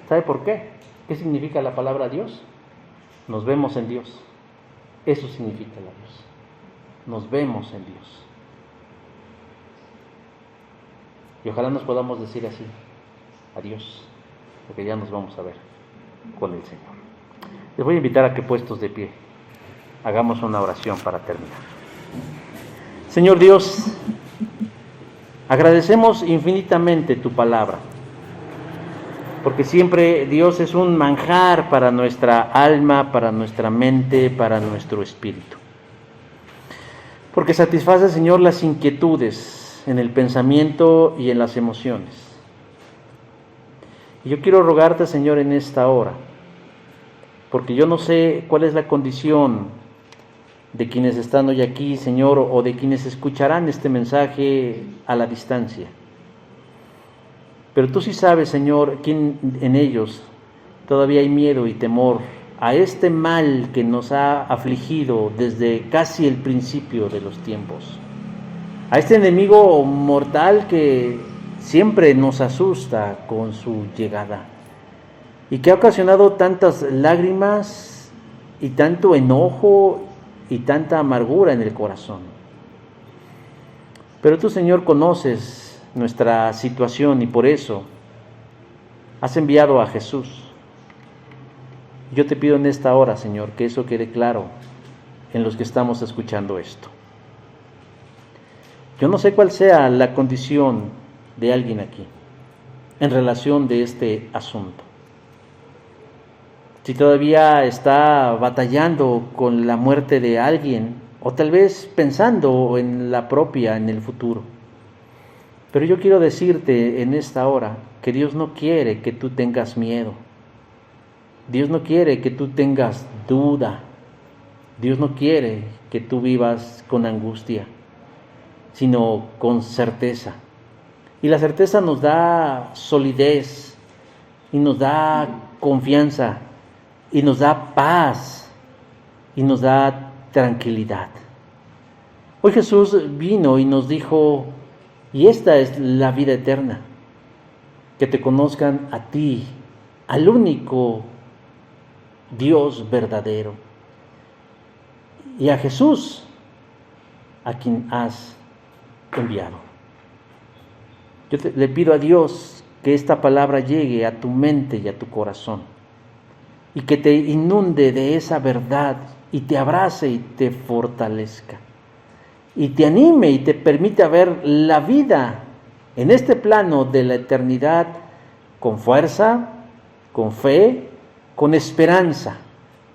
¿Sabe por qué? ¿Qué significa la palabra Dios? Nos vemos en Dios. Eso significa la Dios. Nos vemos en Dios. Y ojalá nos podamos decir así, adiós, porque ya nos vamos a ver con el Señor. Les voy a invitar a que, puestos de pie, hagamos una oración para terminar. Señor Dios, agradecemos infinitamente tu palabra, porque siempre Dios es un manjar para nuestra alma, para nuestra mente, para nuestro espíritu. Porque satisface, Señor, las inquietudes en el pensamiento y en las emociones. Y yo quiero rogarte, Señor, en esta hora, porque yo no sé cuál es la condición de quienes están hoy aquí, Señor, o de quienes escucharán este mensaje a la distancia. Pero tú sí sabes, Señor, quién en ellos todavía hay miedo y temor a este mal que nos ha afligido desde casi el principio de los tiempos. A este enemigo mortal que siempre nos asusta con su llegada y que ha ocasionado tantas lágrimas y tanto enojo y tanta amargura en el corazón. Pero tú, Señor, conoces nuestra situación y por eso has enviado a Jesús. Yo te pido en esta hora, Señor, que eso quede claro en los que estamos escuchando esto. Yo no sé cuál sea la condición de alguien aquí en relación de este asunto. Si todavía está batallando con la muerte de alguien, o tal vez pensando en la propia, en el futuro. Pero yo quiero decirte en esta hora que Dios no quiere que tú tengas miedo. Dios no quiere que tú tengas duda. Dios no quiere que tú vivas con angustia, sino con certeza. Y la certeza nos da solidez, y nos da confianza, y nos da paz, y nos da tranquilidad. Hoy Jesús vino y nos dijo, y esta es la vida eterna, que te conozcan a ti, al único Dios verdadero, y a Jesús, a quien has enviado. Yo le pido a Dios que esta palabra llegue a tu mente y a tu corazón, y que te inunde de esa verdad, y te abrace y te fortalezca, y te anime y te permita ver la vida en este plano de la eternidad con fuerza, con fe, con esperanza,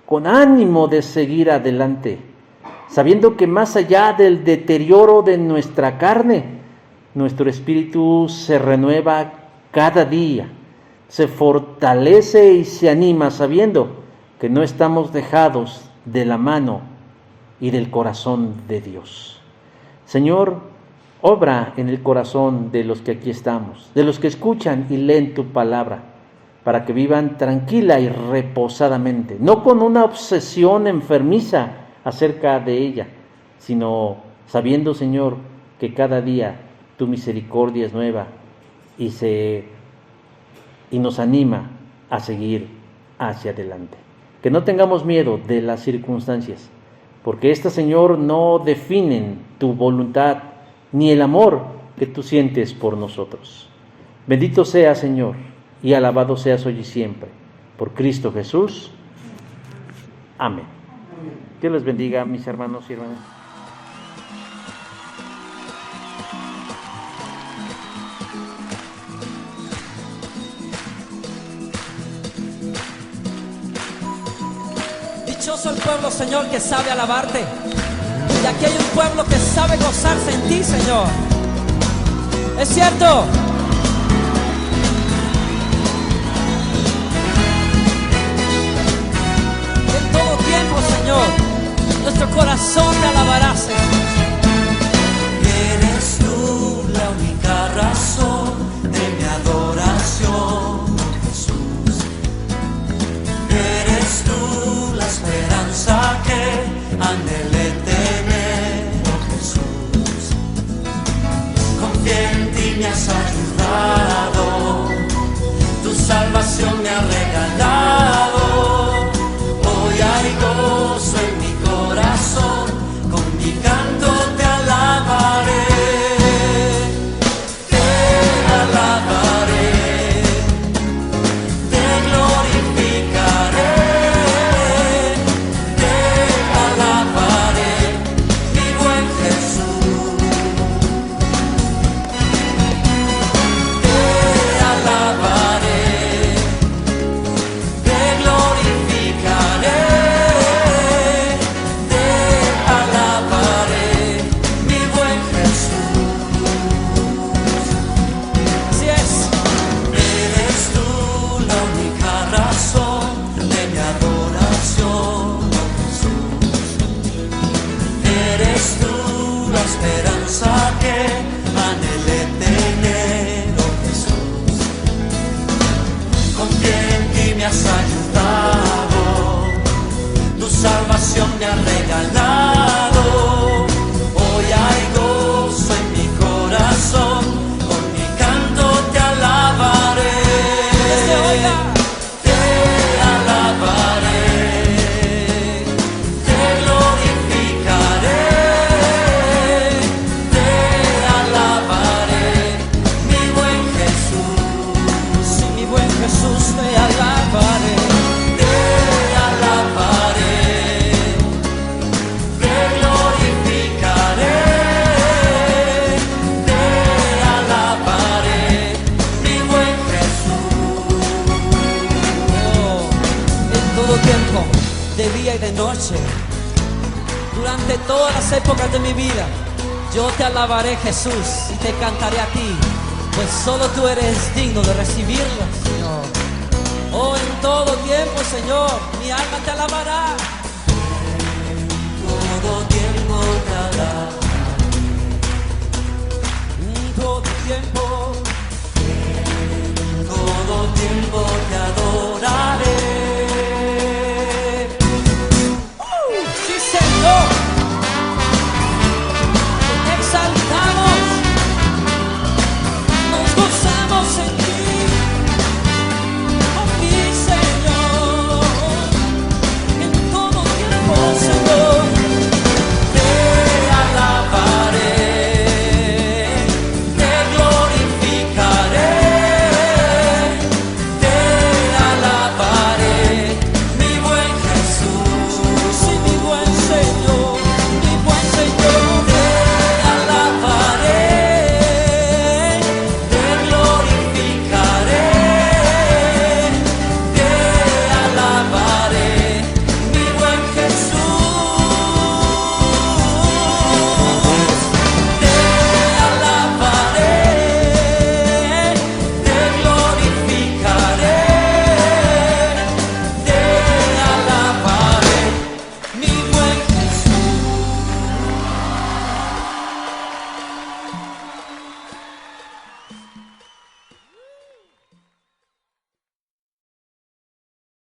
con ánimo de seguir adelante, sabiendo que más allá del deterioro de nuestra carne, nuestro espíritu se renueva cada día, se fortalece y se anima sabiendo que no estamos dejados de la mano y del corazón de Dios. Señor, obra en el corazón de los que aquí estamos, de los que escuchan y leen tu palabra, para que vivan tranquila y reposadamente, no con una obsesión enfermiza acerca de ella, sino sabiendo, Señor, que cada día tu misericordia es nueva y se y nos anima a seguir hacia adelante. Que no tengamos miedo de las circunstancias, porque estas, Señor, no definen tu voluntad ni el amor que tú sientes por nosotros. Bendito sea, Señor, y alabado seas hoy y siempre. Por Cristo Jesús. Amén. Dios les bendiga, mis hermanos y hermanas. Dichoso el pueblo, Señor, que sabe alabarte. Y aquí hay un pueblo que sabe gozarse en ti, Señor. Es cierto. En todo tiempo, Señor, nuestro corazón te alabará, Señor. Eres tú la única razón de mi adoración, Jesús. Eres tú la esperanza que anhelé tener, oh Jesús. Confié en ti, me has ayudado, tu salvación me ha regalado. Hoy hay gozo en mi corazón, con mi canto te alabaré. Te alabaré, te glorificaré. Te alabaré, mi buen Jesús. Te alabaré, te glorificaré. Te alabaré, mi buen Jesús. Así es. Eres tú la única razón de mi adoración, oh Jesús. Eres tú la esperanza que anhelé tener, oh Jesús. Confié en ti, me has ayudado, tu salvación me ha regalado. Hoy hay gozo en mi corazón, con mi canto te alabaré. Que se oiga. Te alabaré, te glorificaré. Te alabaré, mi buen Jesús. Sí, mi buen Jesús, te alabaré. Te alabaré, te glorificaré. Te alabaré, mi buen Jesús. Oh, en todo tiempo, de día y de noche, durante todas las épocas de mi vida, yo te alabaré, Jesús, y te cantaré a ti, pues solo tú eres digno de recibirlo, Señor. Oh, en todo tiempo, Señor, mi alma te alabará. Todo tiempo te alabaré, En todo tiempo, todo tiempo